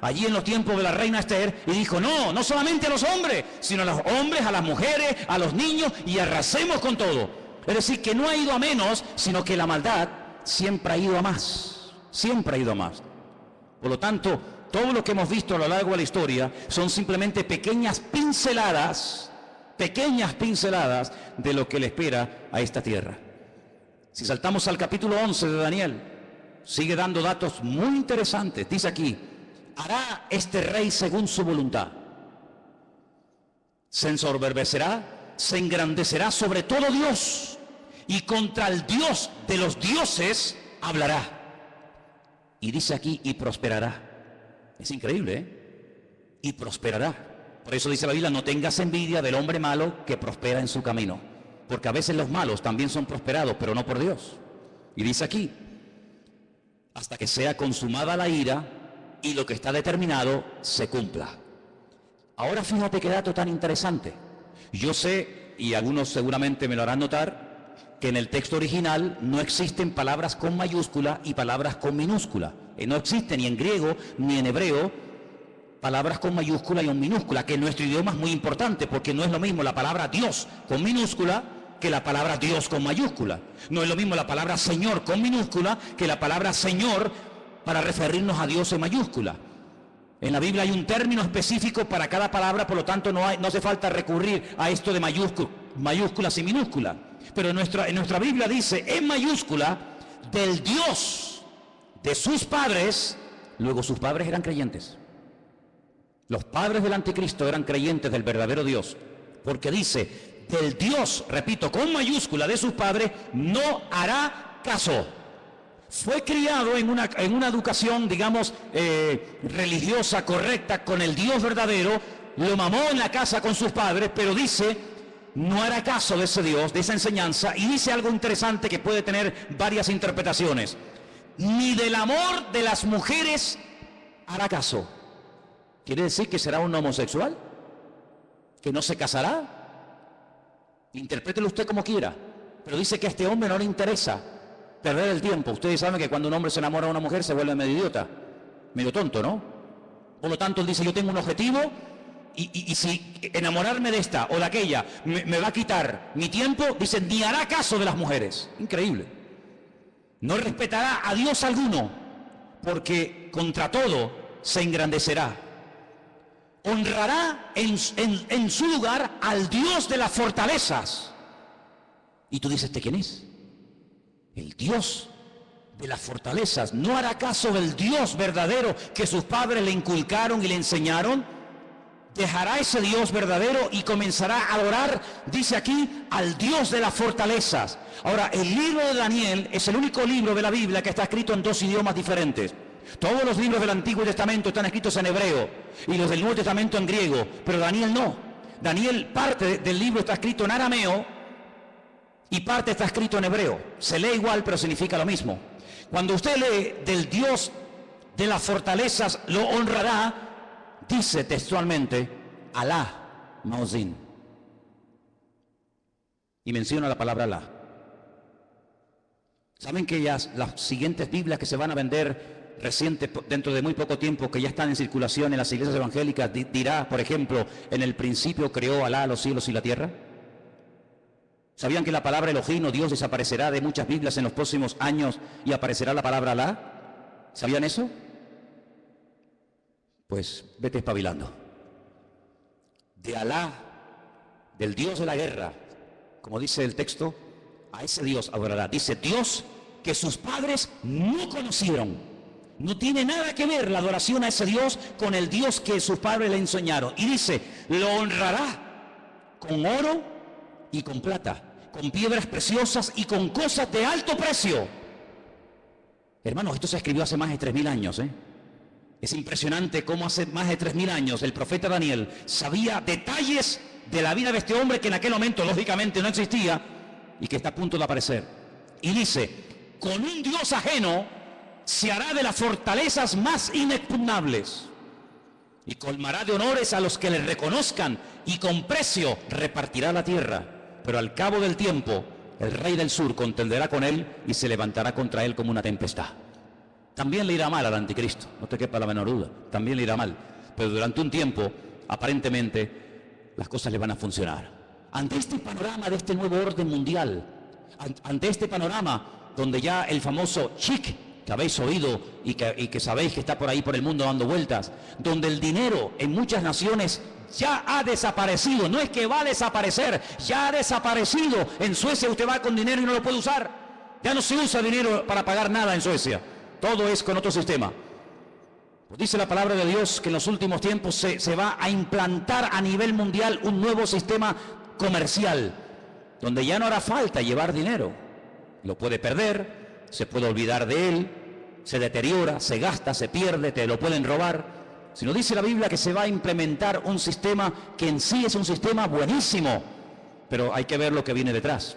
allí en los tiempos de la reina Esther, y dijo, no solamente a los hombres, sino a los hombres, a las mujeres, a los niños, y arrasemos con todo. Es decir, que no ha ido a menos, sino que la maldad siempre ha ido a más, siempre ha ido a más. Por lo tanto, todo lo que hemos visto a lo largo de la historia son simplemente pequeñas pinceladas de lo que le espera a esta tierra. Si saltamos al capítulo 11 de Daniel, sigue dando datos muy interesantes. Dice aquí, hará este rey según su voluntad. Se ensoberbecerá, se engrandecerá sobre todo Dios, y contra el Dios de los dioses hablará. Y dice aquí, y prosperará. Es increíble, ¿eh? Y prosperará. Por eso dice la Biblia, no tengas envidia del hombre malo que prospera en su camino. Porque a veces los malos también son prosperados, pero no por Dios. Y dice aquí, hasta que sea consumada la ira y lo que está determinado se cumpla. Ahora fíjate qué dato tan interesante. Yo sé, y algunos seguramente me lo harán notar, que en el texto original no existen palabras con mayúscula y palabras con minúscula. No existe ni en griego ni en hebreo palabras con mayúscula y con minúscula, que en nuestro idioma es muy importante, porque no es lo mismo la palabra Dios con minúscula que la palabra Dios con mayúscula. No es lo mismo la palabra Señor con minúscula que la palabra Señor para referirnos a Dios en mayúscula. En la Biblia hay un término específico para cada palabra, por lo tanto no hace falta recurrir a esto de mayúsculas y minúsculas. Pero en nuestra Biblia dice en mayúscula, del Dios de sus padres. Luego sus padres eran creyentes. Los padres del anticristo eran creyentes del verdadero Dios, porque dice, del Dios, repito, con mayúscula de sus padres, no hará caso. Fue criado en una educación, digamos, religiosa, correcta, con el Dios verdadero, lo mamó en la casa con sus padres, pero dice, no hará caso de ese Dios, de esa enseñanza, y dice algo interesante que puede tener varias interpretaciones. Ni del amor de las mujeres hará caso. ¿Quiere decir que será un homosexual? ¿Que no se casará? Interprételo usted como quiera, pero dice que a este hombre no le interesa perder el tiempo. Ustedes saben que cuando un hombre se enamora de una mujer se vuelve medio idiota, medio tonto, ¿no? Por lo tanto, él dice, yo tengo un objetivo y si enamorarme de esta o de aquella me va a quitar mi tiempo, dice, ni hará caso de las mujeres. Increíble. No respetará a Dios alguno, porque contra todo se engrandecerá. Honrará en su lugar al Dios de las fortalezas. Y tú dices, ¿de quién es? El Dios de las fortalezas. ¿No hará caso del Dios verdadero que sus padres le inculcaron y le enseñaron? Dejará ese Dios verdadero y comenzará a adorar, dice aquí, al Dios de las fortalezas. Ahora, el libro de Daniel es el único libro de la Biblia que está escrito en dos idiomas diferentes. Todos los libros del Antiguo Testamento están escritos en hebreo y los del Nuevo Testamento en griego, pero Daniel no. Daniel, parte del libro está escrito en arameo y parte está escrito en hebreo. Se lee igual, pero significa lo mismo. Cuando usted lee del Dios de las fortalezas lo honrará, dice textualmente, Alá Maozín. Y menciona la palabra Alá. ¿Saben que las siguientes Biblias que se van a vender recientes, dentro de muy poco tiempo, que ya están en circulación en las iglesias evangélicas, dirá, por ejemplo, en el principio creó Alá los cielos y la tierra? ¿Sabían que la palabra Elohim o Dios desaparecerá de muchas Biblias en los próximos años y aparecerá la palabra Alá? ¿Sabían eso? Pues vete espabilando. De Alá, del Dios de la guerra, como dice el texto, a ese Dios adorará. Dice, Dios que sus padres no conocieron. No tiene nada que ver la adoración a ese Dios con el Dios que sus padres le enseñaron. Y dice, lo honrará con oro y con plata, con piedras preciosas y con cosas de alto precio. Hermanos, esto se escribió hace más de 3000 años, ¿eh? Es impresionante cómo hace más de 3000 años el profeta Daniel sabía detalles de la vida de este hombre que en aquel momento lógicamente no existía y que está a punto de aparecer. Y dice, con un Dios ajeno se hará de las fortalezas más inexpugnables y colmará de honores a los que le reconozcan y con precio repartirá la tierra. Pero al cabo del tiempo el rey del sur contenderá con él y se levantará contra él como una tempestad. También le irá mal al anticristo, no te quepa la menor duda, también le irá mal, pero durante un tiempo aparentemente las cosas le van a funcionar. Ante este panorama de este nuevo orden mundial, ante este panorama donde ya el famoso chic que habéis oído y que sabéis que está por ahí por el mundo dando vueltas, donde el dinero en muchas naciones ya ha desaparecido, no es que va a desaparecer, ya ha desaparecido. En Suecia usted va con dinero y no lo puede usar, ya no se usa dinero para pagar nada en Suecia, todo es con otro sistema. Pues dice la palabra de Dios que en los últimos tiempos se va a implantar a nivel mundial un nuevo sistema comercial, donde ya no hará falta llevar dinero, lo puede perder, se puede olvidar de él, se deteriora, se gasta, se pierde, te lo pueden robar. Sino dice la Biblia que se va a implementar un sistema que en sí es un sistema buenísimo, pero hay que ver lo que viene detrás.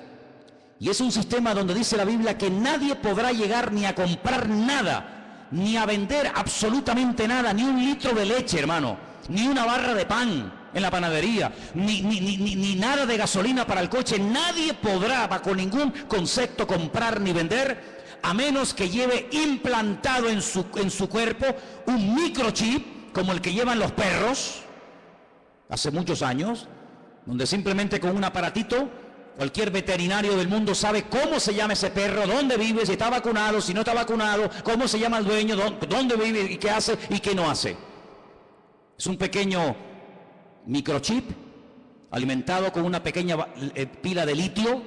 Y es un sistema donde dice la Biblia que nadie podrá llegar ni a comprar nada, ni a vender absolutamente nada, ni un litro de leche, hermano, ni una barra de pan en la panadería, ni nada de gasolina para el coche. Nadie podrá bajo ningún concepto comprar ni vender, a menos que lleve implantado en su cuerpo un microchip como el que llevan los perros hace muchos años, donde simplemente con un aparatito cualquier veterinario del mundo sabe cómo se llama ese perro, dónde vive, si está vacunado, si no está vacunado, cómo se llama el dueño, dónde vive y qué hace y qué no hace. Es un pequeño microchip alimentado con una pequeña pila de litio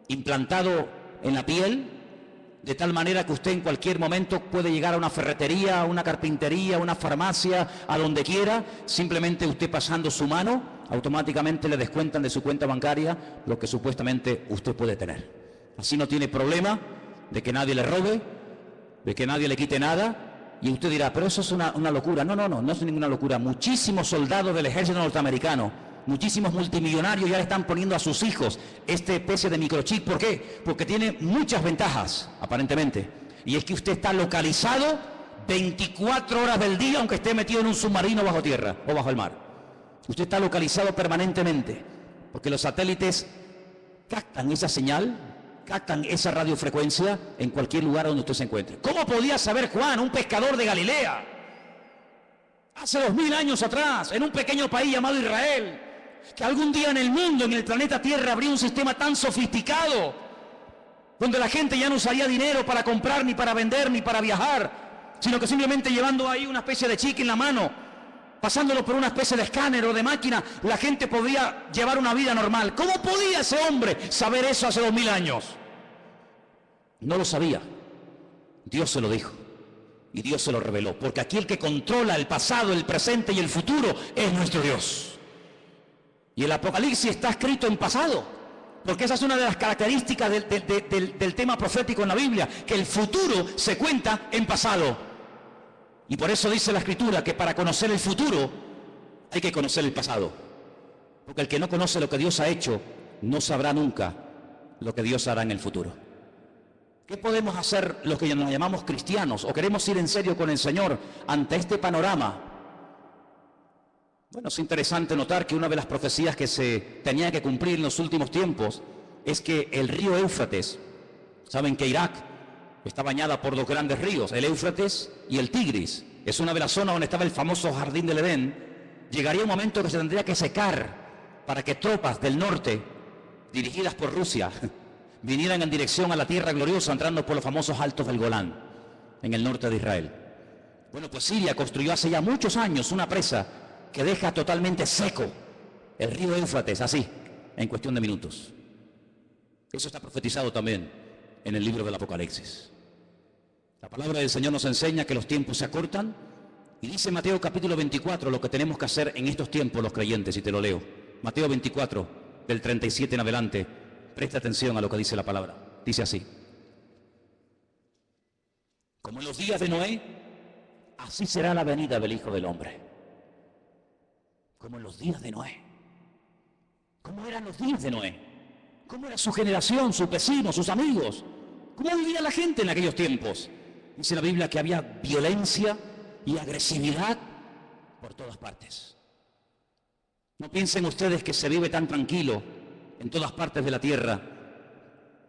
implantado en la piel, de tal manera que usted en cualquier momento puede llegar a una ferretería, a una carpintería, a una farmacia, a donde quiera, simplemente usted pasando su mano, automáticamente le descuentan de su cuenta bancaria lo que supuestamente usted puede tener. Así no tiene problema de que nadie le robe, de que nadie le quite nada. Y usted dirá, pero eso es una locura. No es ninguna locura. Muchísimos soldados del ejército norteamericano, muchísimos multimillonarios ya le están poniendo a sus hijos esta especie de microchip. ¿Por qué? Porque tiene muchas ventajas, aparentemente. Y es que usted está localizado 24 horas del día, aunque esté metido en un submarino bajo tierra o bajo el mar. Usted está localizado permanentemente, porque los satélites captan esa señal, captan esa radiofrecuencia en cualquier lugar donde usted se encuentre. ¿Cómo podía saber Juan, un pescador de Galilea, Hace 2000 años atrás, en un pequeño país llamado Israel, que algún día en el mundo, en el planeta Tierra, habría un sistema tan sofisticado, donde la gente ya no usaría dinero para comprar, ni para vender, ni para viajar, sino que simplemente llevando ahí una especie de chicle en la mano, pasándolo por una especie de escáner o de máquina, la gente podría llevar una vida normal. ¿Cómo podía ese hombre saber eso hace 2000 años? No lo sabía. Dios se lo dijo. Y Dios se lo reveló. Porque aquí el que controla el pasado, el presente y el futuro es nuestro Dios. Y el Apocalipsis está escrito en pasado. Porque esa es una de las características del tema profético en la Biblia. Que el futuro se cuenta en pasado. Y por eso dice la Escritura que para conocer el futuro hay que conocer el pasado. Porque el que no conoce lo que Dios ha hecho no sabrá nunca lo que Dios hará en el futuro. ¿Qué podemos hacer los que nos llamamos cristianos o queremos ir en serio con el Señor ante este panorama? Bueno, es interesante notar que una de las profecías que se tenía que cumplir en los últimos tiempos es que el río Éufrates, saben que Irak está bañada por dos grandes ríos, el Éufrates y el Tigris. Es una de las zonas donde estaba el famoso Jardín del Edén. Llegaría un momento que se tendría que secar para que tropas del norte, dirigidas por Rusia, vinieran en dirección a la tierra gloriosa, entrando por los famosos altos del Golán, en el norte de Israel. Bueno, pues Siria construyó hace ya muchos años una presa que deja totalmente seco el río Éufrates, así, en cuestión de minutos. Eso está profetizado también en el libro del Apocalipsis. La palabra del Señor nos enseña que los tiempos se acortan y dice Mateo capítulo 24 lo que tenemos que hacer en estos tiempos los creyentes, y te lo leo. Mateo 24, del 37 en adelante. Presta atención a lo que dice la palabra. Dice así: como en los días de Noé, así será la venida del Hijo del Hombre. Como en los días de Noé. ¿Cómo eran los días de Noé? ¿Cómo era su generación, sus vecinos, sus amigos? ¿Cómo vivía la gente en aquellos tiempos? Dice la Biblia que había violencia y agresividad por todas partes. No piensen ustedes que se vive tan tranquilo en todas partes de la tierra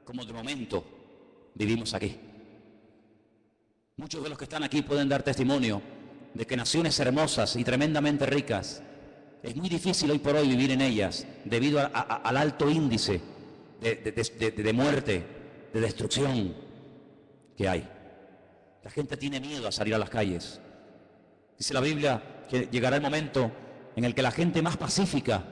como de momento vivimos aquí. Muchos de los que están aquí pueden dar testimonio de que naciones hermosas y tremendamente ricas, es muy difícil hoy por hoy vivir en ellas debido al alto índice de muerte, de destrucción que hay. La gente tiene miedo a salir a las calles. Dice la Biblia que llegará el momento en el que la gente más pacífica,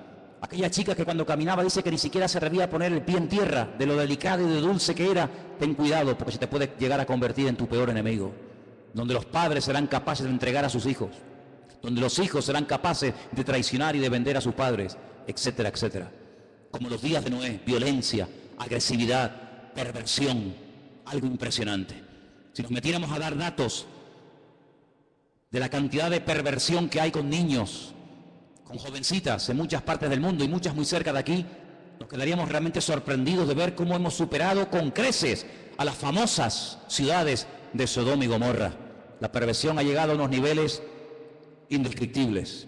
aquella chica que cuando caminaba dice que ni siquiera se atrevía a poner el pie en tierra, de lo delicado y de dulce que era, ten cuidado porque se te puede llegar a convertir en tu peor enemigo. Donde los padres serán capaces de entregar a sus hijos, donde los hijos serán capaces de traicionar y de vender a sus padres, etcétera, etcétera. Como los días de Noé, violencia, agresividad, perversión, algo impresionante. Si nos metiéramos a dar datos de la cantidad de perversión que hay con niños, con jovencitas en muchas partes del mundo y muchas muy cerca de aquí, nos quedaríamos realmente sorprendidos de ver cómo hemos superado con creces a las famosas ciudades de Sodoma y Gomorra. La perversión ha llegado a unos niveles indescriptibles.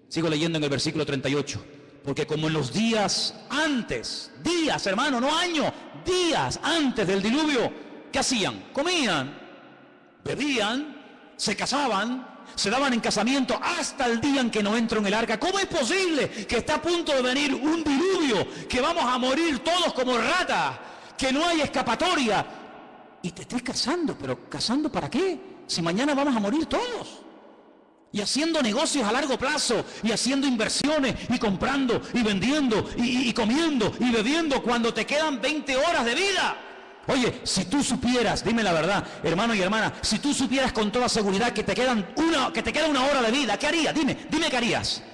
Sigo leyendo en el versículo 38. Porque como en los días antes, días hermano, no años, días antes del diluvio, ¿qué hacían? Comían, bebían, se casaban, se daban en casamiento hasta el día en que no entró en el arca. ¿Cómo es posible que está a punto de venir un diluvio, que vamos a morir todos como ratas, que no hay escapatoria? Y te estés casando, pero ¿casando para qué? Si mañana vamos a morir todos. Y haciendo negocios a largo plazo, y haciendo inversiones, y comprando, y vendiendo, y comiendo, y bebiendo, cuando te quedan 20 horas de vida. Oye, si tú supieras, dime la verdad, hermano y hermana, si tú supieras con toda seguridad que te queda una hora de vida, ¿qué harías? Dime qué harías.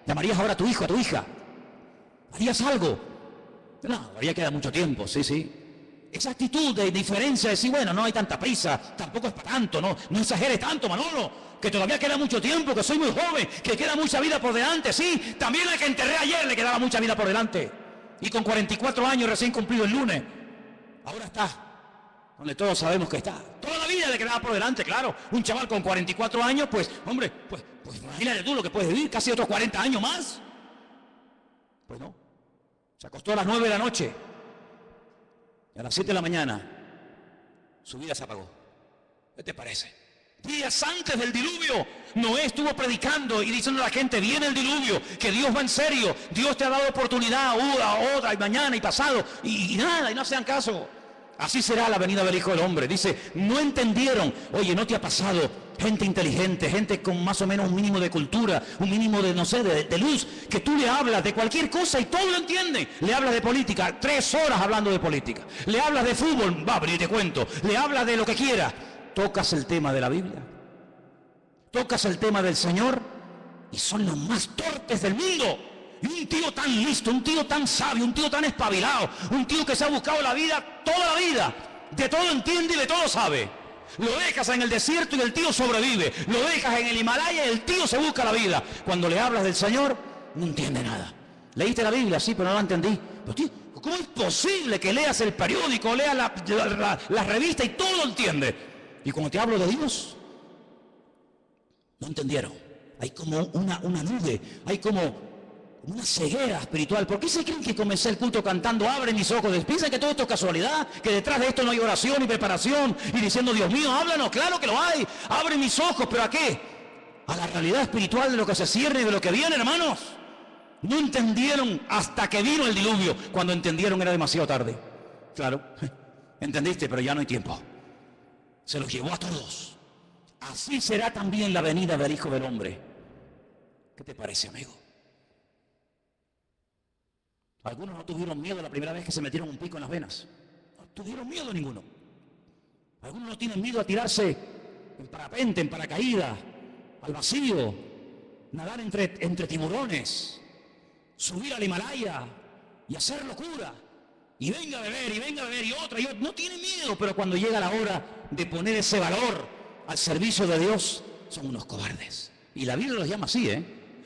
¿Llamarías ahora a tu hijo, a tu hija? ¿Harías algo? No, todavía queda mucho tiempo, sí. Esa actitud de diferencia, de decir, bueno, no hay tanta prisa, tampoco es para tanto, no exageres tanto, Manolo, que todavía queda mucho tiempo, que soy muy joven, que queda mucha vida por delante, sí, también la que enterré ayer le quedaba mucha vida por delante, y con 44 años recién cumplido el lunes, ahora está, donde todos sabemos que está, toda la vida le quedaba por delante, claro, un chaval con 44 años, pues, hombre, pues imagínate tú lo que puedes vivir, casi otros 40 años más, pues no, se acostó a las 9 de la noche, y a las 7 de la mañana, su vida se apagó. ¿Qué te parece? Días antes del diluvio, Noé estuvo predicando y diciendo a la gente, viene el diluvio, que Dios va en serio, Dios te ha dado oportunidad, otra, y mañana, y pasado, y nada, y no hacían caso. Así será la venida del Hijo del Hombre. Dice, no entendieron. Oye, ¿no te ha pasado? Gente inteligente, gente con más o menos un mínimo de cultura, un mínimo de, no sé, de luz, que tú le hablas de cualquier cosa y todo lo entienden. Le hablas de política, 3 horas hablando de política. Le hablas de fútbol, va, pero yo te cuento. Le hablas de lo que quiera. Tocas el tema de la Biblia, tocas el tema del Señor y son los más torpes del mundo. Y un tío tan listo, un tío tan sabio, un tío tan espabilado, un tío que se ha buscado la vida toda la vida, de todo entiende y de todo sabe. Lo dejas en el desierto y el tío sobrevive. Lo dejas en el Himalaya y el tío se busca la vida. Cuando le hablas del Señor, no entiende nada. ¿Leíste la Biblia? Sí, pero no la entendí. Pero tío, ¿cómo es posible que leas el periódico, leas la revista y todo lo entiende? Y cuando te hablo de Dios, no entendieron. Hay como una nube, hay como una ceguera espiritual. ¿Por qué se creen que comencé el culto cantando abre mis ojos? ¿Piensan que todo esto es casualidad? ¿Que detrás de esto no hay oración y preparación? Y diciendo, Dios mío, háblanos. Claro que lo hay. Abre mis ojos, ¿pero a qué? A la realidad espiritual de lo que se cierne y de lo que viene, hermanos. No entendieron hasta que vino el diluvio. Cuando entendieron era demasiado tarde. Claro, entendiste, pero ya no hay tiempo. Se los llevó a todos. Así será también la venida del Hijo del Hombre. ¿Qué te parece, amigo? Algunos no tuvieron miedo la primera vez que se metieron un pico en las venas. No tuvieron miedo ninguno. Algunos no tienen miedo a tirarse en parapente, en paracaídas, al vacío, nadar entre tiburones, subir al Himalaya y hacer locura. Y venga a beber, y otra, y otra. No tienen miedo, pero cuando llega la hora de poner ese valor al servicio de Dios, son unos cobardes. Y la Biblia los llama así, ¿eh?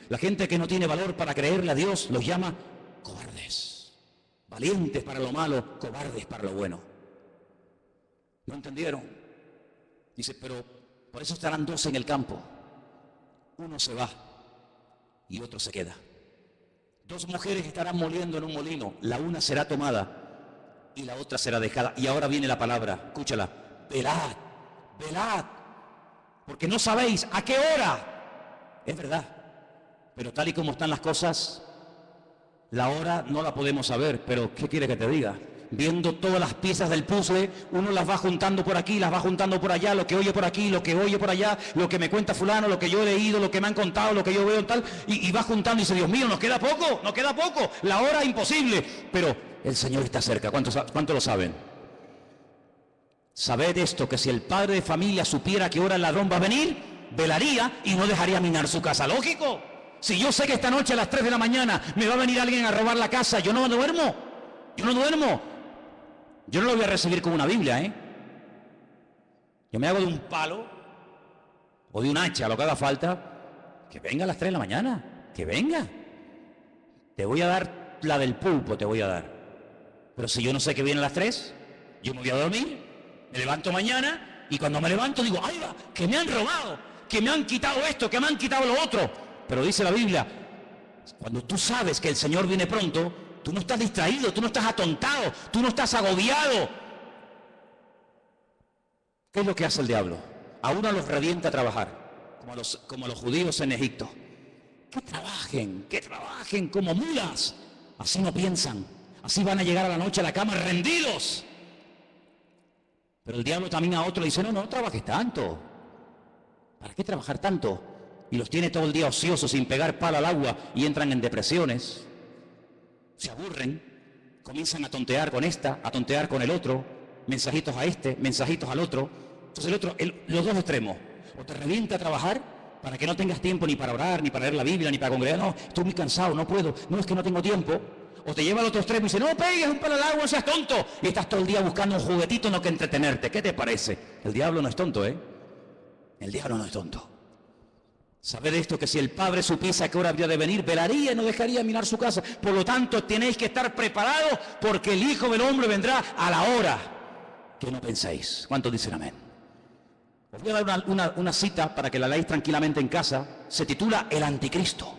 La gente que no tiene valor para creerle a Dios los llama cobardes. Valientes para lo malo, cobardes para lo bueno. ¿No entendieron? Dice, pero por eso estarán 2 en el campo. Uno se va y otro se queda. 2 mujeres estarán moliendo en un molino. La una será tomada y la otra será dejada. Y ahora viene la palabra, escúchala. Velad, velad, porque no sabéis a qué hora. Es verdad, pero tal y como están las cosas, la hora no la podemos saber. Pero ¿qué quiere que te diga? Viendo todas las piezas del puzzle, uno las va juntando por aquí, las va juntando por allá, lo que oye por aquí, lo que oye por allá, lo que me cuenta fulano, lo que yo he leído, lo que me han contado, lo que yo veo tal, y va juntando y dice, Dios mío, nos queda poco, la hora imposible, pero el Señor está cerca. ¿Cuánto lo saben? Sabed esto, que si el padre de familia supiera que hora el ladrón va a venir, velaría y no dejaría minar su casa. Lógico. Si yo sé que esta noche a las 3 de la mañana me va a venir alguien a robar la casa, yo no duermo. Yo no lo voy a recibir con una Biblia, ¿eh? Yo me hago de un palo o de un hacha, lo que haga falta, que venga a las 3 de la mañana, que venga. Te voy a dar la del pulpo, te voy a dar. Pero si yo no sé que viene a las 3, yo me voy a dormir, me levanto mañana y cuando me levanto digo, ¡ay va! Que me han robado, que me han quitado esto, que me han quitado lo otro. Pero dice la Biblia, cuando tú sabes que el Señor viene pronto, tú no estás distraído, tú no estás atontado, tú no estás agobiado. ¿Qué es lo que hace el diablo? A uno los revienta a trabajar, como a los judíos en Egipto. Que trabajen como mulas. Así no piensan, así van a llegar a la noche a la cama rendidos. Pero el diablo también a otro le dice, no trabajes tanto. ¿Para qué trabajar tanto? Y los tiene todo el día ociosos, sin pegar palo al agua, y entran en depresiones. Se aburren, comienzan a tontear con esta, a tontear con el otro, mensajitos a este, mensajitos al otro. Entonces los 2 extremos, o te revienta a trabajar para que no tengas tiempo ni para orar, ni para leer la Biblia, ni para congregar, no, estoy muy cansado, no puedo, no es que no tengo tiempo. O te lleva al otro extremo y dice, no pegues un palo al agua, no seas tonto, y estás todo el día buscando un juguetito en lo que entretenerte. ¿Qué te parece? El diablo no es tonto, ¿eh? El diablo no es tonto. Sabed esto, que si el padre supiese a qué hora habría de venir, velaría y no dejaría minar su casa. Por lo tanto, tenéis que estar preparados, porque el Hijo del Hombre vendrá a la hora que no penséis. ¿Cuántos dicen amén? Os voy a dar una cita para que la leáis tranquilamente en casa. Se titula El Anticristo.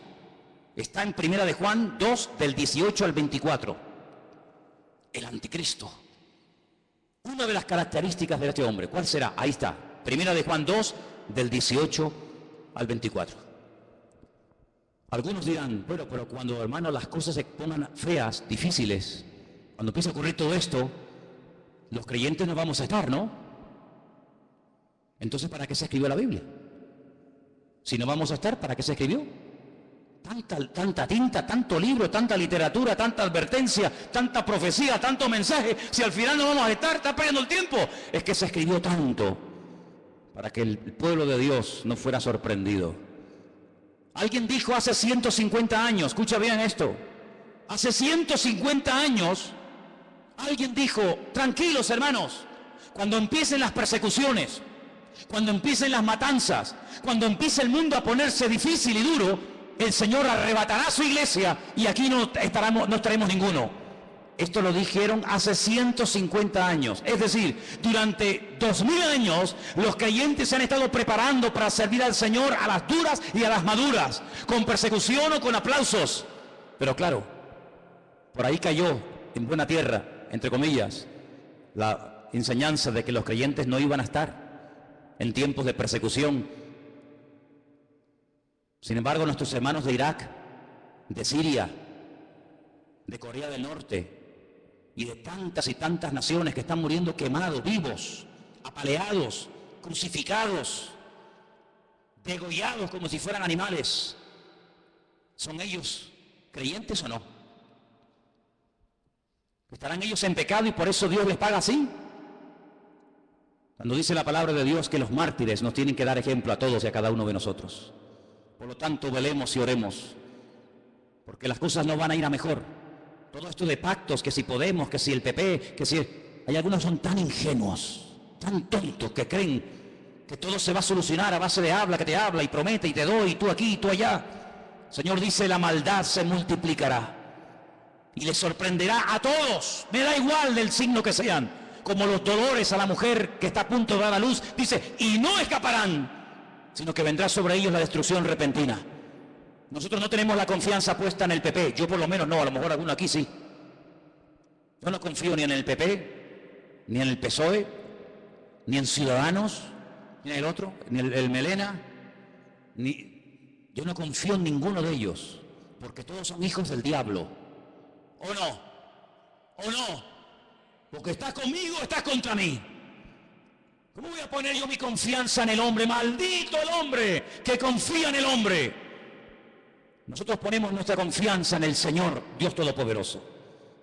Está en 1 de Juan 2, del 18 al 24. El Anticristo. Una de las características de este hombre, ¿cuál será? Ahí está. 1 de Juan 2, del 18 al 24. Algunos dirán, bueno, pero cuando, hermano, las cosas se pongan feas, difíciles, cuando empiece a ocurrir todo esto, los creyentes no vamos a estar, ¿no? Entonces, ¿para qué se escribió la Biblia? Si no vamos a estar, ¿para qué se escribió? Tanta tinta, tanto libro, tanta literatura, tanta advertencia, tanta profecía, tanto mensaje. Si al final no vamos a estar, está perdiendo el tiempo. Es que se escribió tanto para que el pueblo de Dios no fuera sorprendido. Alguien dijo hace 150 años, escucha bien esto, hace 150 años, alguien dijo, tranquilos hermanos, cuando empiecen las persecuciones, cuando empiecen las matanzas, cuando empiece el mundo a ponerse difícil y duro, el Señor arrebatará su iglesia y aquí no estaremos ninguno. Esto lo dijeron hace 150 años. Es decir, durante 2000 años los creyentes se han estado preparando para servir al Señor a las duras y a las maduras, con persecución o con aplausos. Pero claro, por ahí cayó en buena tierra, entre comillas, la enseñanza de que los creyentes no iban a estar en tiempos de persecución. Sin embargo, nuestros hermanos de Irak, de Siria, de Corea del Norte y de tantas y tantas naciones que están muriendo quemados, vivos, apaleados, crucificados, degollados como si fueran animales, ¿son ellos creyentes o no? ¿Estarán ellos en pecado y por eso Dios les paga así? Cuando dice la palabra de Dios que los mártires nos tienen que dar ejemplo a todos y a cada uno de nosotros. Por lo tanto, velemos y oremos, porque las cosas no van a ir a mejor. Todo esto de pactos, que si Podemos, que si el PP, que si... Hay algunos que son tan ingenuos, tan tontos, que creen que todo se va a solucionar a base de habla, que te habla y promete y te doy, y tú aquí y tú allá. El Señor dice, la maldad se multiplicará y les sorprenderá a todos, me da igual del signo que sean, como los dolores a la mujer que está a punto de dar a luz, dice, y no escaparán, sino que vendrá sobre ellos la destrucción repentina. Nosotros no tenemos la confianza puesta en el PP, yo por lo menos no, a lo mejor alguno aquí sí. Yo no confío ni en el PP, ni en el PSOE, ni en Ciudadanos, ni en el otro, ni el Melena, yo no confío en ninguno de ellos, porque todos son hijos del diablo. ¿O no? ¿O no? Porque estás conmigo o estás contra mí. ¿Cómo voy a poner yo mi confianza en el hombre? ¡Maldito el hombre que confía en el hombre! Nosotros ponemos nuestra confianza en el Señor, Dios Todopoderoso.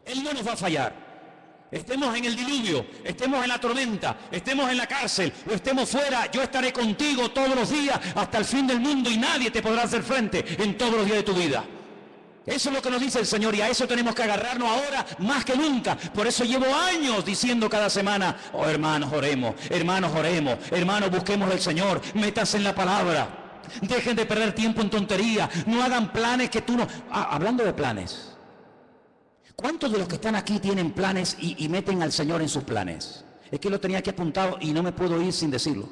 Él no nos va a fallar. Estemos en el diluvio, estemos en la tormenta, estemos en la cárcel o estemos fuera, yo estaré contigo todos los días hasta el fin del mundo y nadie te podrá hacer frente en todos los días de tu vida. Eso es lo que nos dice el Señor y a eso tenemos que agarrarnos ahora más que nunca. Por eso llevo años diciendo cada semana, oh hermanos oremos, hermanos busquemos al Señor, métanse en la palabra, dejen de perder tiempo en tontería, no hagan planes que tú no... hablando de planes, ¿cuántos de los que están aquí tienen planes y meten al Señor en sus planes? Es que lo tenía aquí apuntado y no me puedo ir sin decirlo.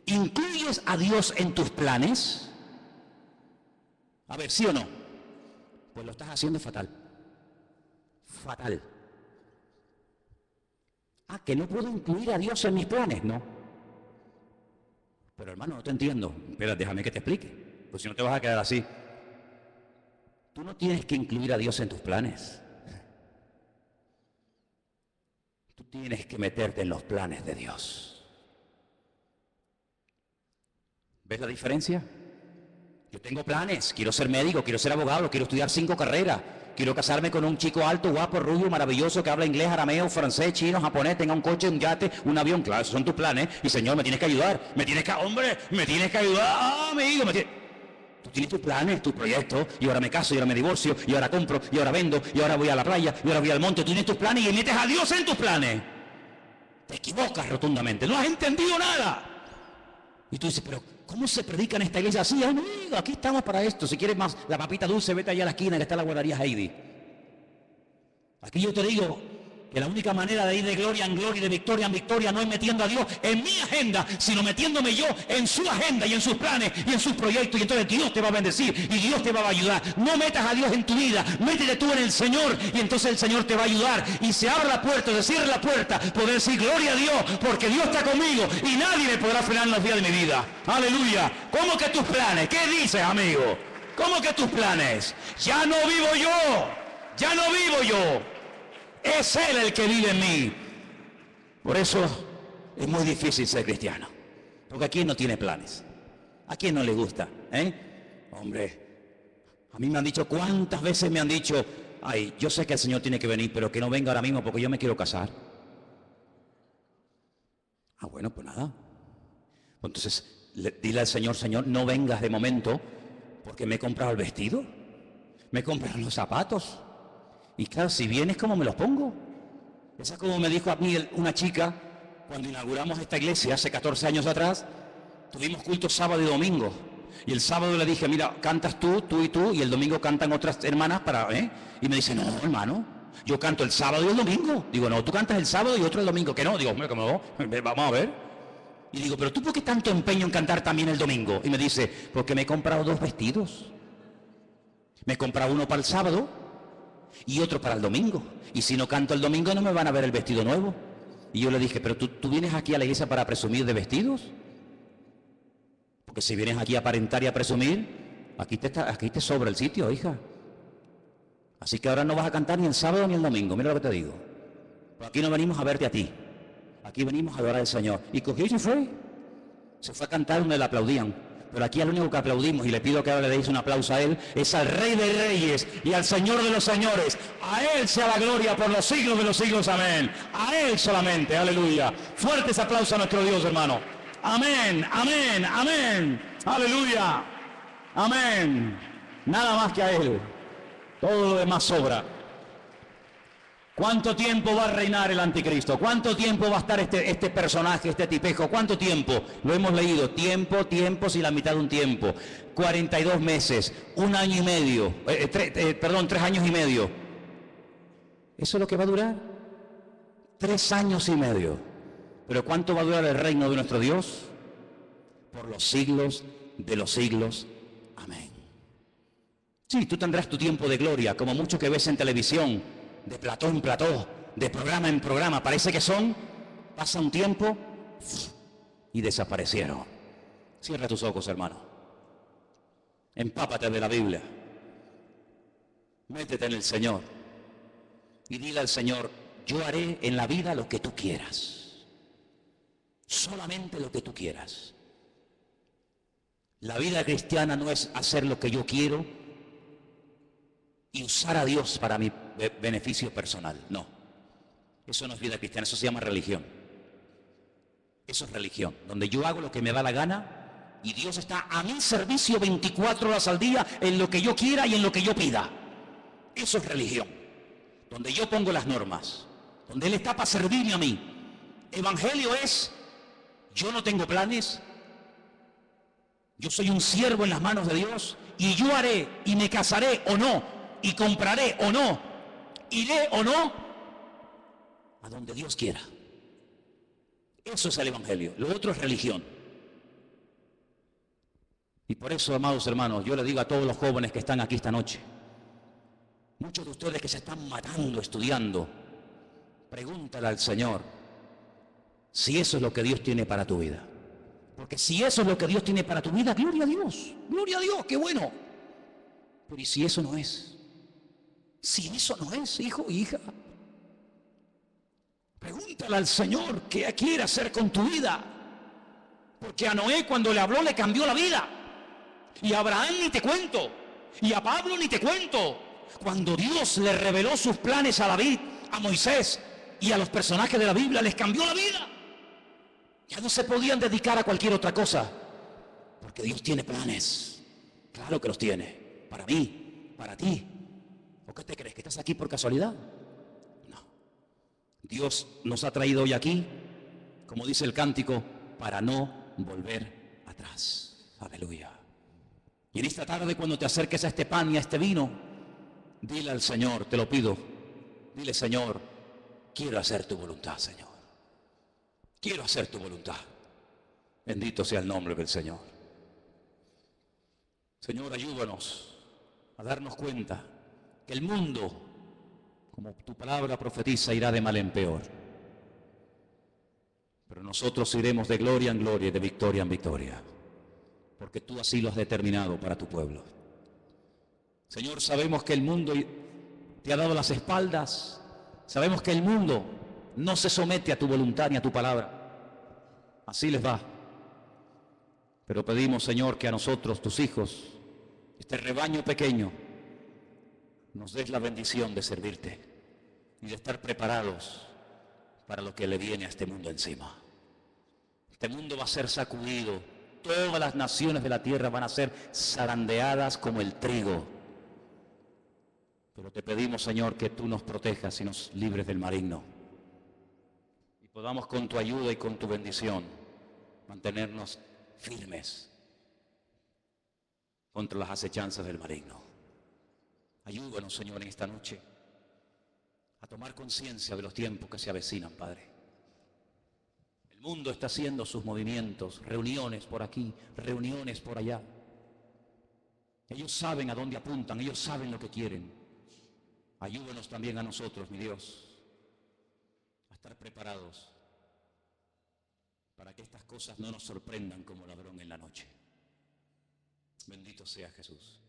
¿Incluyes a Dios en tus planes? A ver, ¿sí o no? Pues lo estás haciendo fatal. Fatal. Que no puedo incluir a Dios en mis planes, no. Pero hermano, no te entiendo. Espera, déjame que te explique. Pues si no te vas a quedar así. Tú no tienes que incluir a Dios en tus planes. Tú tienes que meterte en los planes de Dios. ¿Ves la diferencia? Yo tengo planes, quiero ser médico, quiero ser abogado, quiero estudiar 5 carreras, quiero casarme con un chico alto, guapo, rubio, maravilloso, que habla inglés, arameo, francés, chino, japonés, tenga un coche, un yate, un avión. Claro, esos son tus planes. Y Señor, me tienes que ayudar, me tienes que ayudar, amigo. Tú tienes tus planes, tus proyectos, y ahora me caso, y ahora me divorcio, y ahora compro, y ahora vendo, y ahora voy a la playa, y ahora voy al monte. Tú tienes tus planes y metes a Dios en tus planes. Te equivocas rotundamente, no has entendido nada. Y tú dices, pero ¿cómo se predica en esta iglesia así? Amigo, aquí estamos para esto. Si quieres más la papita dulce, vete allá a la esquina que está la guardería Heidi. Aquí yo te digo, que la única manera de ir de gloria en gloria y de victoria en victoria no es metiendo a Dios en mi agenda, sino metiéndome yo en su agenda y en sus planes y en sus proyectos. Y entonces Dios te va a bendecir y Dios te va a ayudar. No metas a Dios en tu vida, métete tú en el Señor y entonces el Señor te va a ayudar. Y se abre la puerta, se cierra la puerta, poder decir gloria a Dios, porque Dios está conmigo y nadie me podrá frenar en los días de mi vida. Aleluya. ¿Cómo que tus planes? ¿Qué dices, amigo? ¿Cómo que tus planes? Ya no vivo yo, ya no vivo yo. Es Él el que vive en mí. Por eso es muy difícil ser cristiano. Porque ¿a quién no tiene planes? ¿A quién no le gusta? Hombre, a mí me han dicho, ¿cuántas veces me han dicho? Ay, yo sé que el Señor tiene que venir, pero que no venga ahora mismo porque yo me quiero casar. Ah, bueno, pues nada. Entonces, dile al Señor, Señor, no vengas de momento porque me he comprado el vestido, me he comprado los zapatos. Y claro, si vienes, ¿cómo me los pongo? Esa es como me dijo a mí una chica cuando inauguramos esta iglesia hace 14 años atrás. Tuvimos cultos sábado y domingo. Y el sábado le dije, mira, cantas tú y tú, y el domingo cantan otras hermanas Y me dice, no, hermano, yo canto el sábado y el domingo. Digo, no, tú cantas el sábado y otro el domingo. Que no, digo, hombre, ¿cómo no? Vamos a ver. Y digo, pero tú, ¿por qué tanto empeño en cantar también el domingo? Y me dice, porque me he comprado 2 vestidos. Me he comprado uno para el sábado y otro para el domingo. Y si no canto el domingo no me van a ver el vestido nuevo. Y yo le dije, pero tú vienes aquí a la iglesia para presumir de vestidos. Porque si vienes aquí a aparentar y a presumir, aquí te sobra el sitio, hija. Así que ahora no vas a cantar ni el sábado ni el domingo, mira lo que te digo. Pero aquí no venimos a verte a ti. Aquí venimos a adorar al Señor. Y cogió y se fue. Se fue a cantar donde le aplaudían. Pero aquí al único que aplaudimos, y le pido que ahora le deis un aplauso a Él, es al Rey de Reyes y al Señor de los Señores. A Él sea la gloria por los siglos de los siglos, amén. A Él solamente, aleluya. Fuertes aplausos a nuestro Dios, hermano. Amén, amén, amén. Aleluya. Amén. Nada más que a Él. Todo lo demás sobra. ¿Cuánto tiempo va a reinar el anticristo? ¿Cuánto tiempo va a estar este personaje, este tipejo? ¿Cuánto tiempo? Lo hemos leído. Tiempos y la mitad de un tiempo. 42 meses, 1 año y medio, 3 años y medio. ¿Eso es lo que va a durar? 3 años y medio. ¿Pero cuánto va a durar el reino de nuestro Dios? Por los siglos de los siglos. Amén. Sí, tú tendrás tu tiempo de gloria, como mucho que ves en televisión. De plató en plató, de programa en programa, parece que pasa un tiempo y desaparecieron. Cierra tus ojos, hermano. Empápate de la Biblia. Métete en el Señor y dile al Señor, yo haré en la vida lo que tú quieras. Solamente lo que tú quieras. La vida cristiana no es hacer lo que yo quiero y usar a Dios para mi beneficio personal. No, eso no es vida cristiana, eso se llama religión. Eso es religión, donde yo hago lo que me da la gana y Dios está a mi servicio 24 horas al día en lo que yo quiera y en lo que yo pida. Eso es religión, donde yo pongo las normas, donde Él está para servirme a mí. Evangelio es, yo no tengo planes, yo soy un siervo en las manos de Dios y yo haré y me casaré o no, y compraré o no, iré o no, a donde Dios quiera. Eso es el Evangelio. Lo otro es religión. Y por eso, amados hermanos, yo le digo a todos los jóvenes que están aquí esta noche, muchos de ustedes que se están matando estudiando, pregúntale al Señor si eso es lo que Dios tiene para tu vida. Porque si eso es lo que Dios tiene para tu vida, gloria a Dios, qué bueno. Pero ¿y si eso no es? Si eso no es, hijo, hija, pregúntale al Señor qué quiere hacer con tu vida. Porque a Noé cuando le habló le cambió la vida. Y a Abraham ni te cuento. Y a Pablo ni te cuento. Cuando Dios le reveló sus planes a David, a Moisés y a los personajes de la Biblia, les cambió la vida. Ya no se podían dedicar a cualquier otra cosa. Porque Dios tiene planes. Claro que los tiene. Para mí, para ti. ¿O qué te crees? ¿Que estás aquí por casualidad? No. Dios nos ha traído hoy aquí, como dice el cántico, para no volver atrás. Aleluya. Y en esta tarde, cuando te acerques a este pan y a este vino, dile al Señor, te lo pido, dile, Señor, quiero hacer tu voluntad, Señor. Quiero hacer tu voluntad. Bendito sea el nombre del Señor. Señor, ayúdanos a darnos cuenta que el mundo, como tu palabra profetiza, irá de mal en peor. Pero nosotros iremos de gloria en gloria y de victoria en victoria, porque tú así lo has determinado para tu pueblo. Señor, sabemos que el mundo te ha dado las espaldas, sabemos que el mundo no se somete a tu voluntad ni a tu palabra. Así les va. Pero pedimos, Señor, que a nosotros, tus hijos, este rebaño pequeño, nos des la bendición de servirte y de estar preparados para lo que le viene a este mundo encima. Este mundo va a ser sacudido, todas las naciones de la tierra van a ser zarandeadas como el trigo. Pero te pedimos, Señor, que tú nos protejas y nos libres del maligno. Y podamos con tu ayuda y con tu bendición mantenernos firmes contra las acechanzas del maligno. Ayúdanos, Señor, en esta noche a tomar conciencia de los tiempos que se avecinan, Padre. El mundo está haciendo sus movimientos, reuniones por aquí, reuniones por allá. Ellos saben a dónde apuntan, ellos saben lo que quieren. Ayúdanos también a nosotros, mi Dios, a estar preparados para que estas cosas no nos sorprendan como ladrón en la noche. Bendito sea Jesús.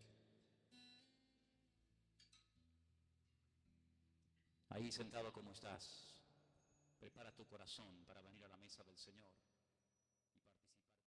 Ahí sentado como estás, prepara tu corazón para venir a la mesa del Señor.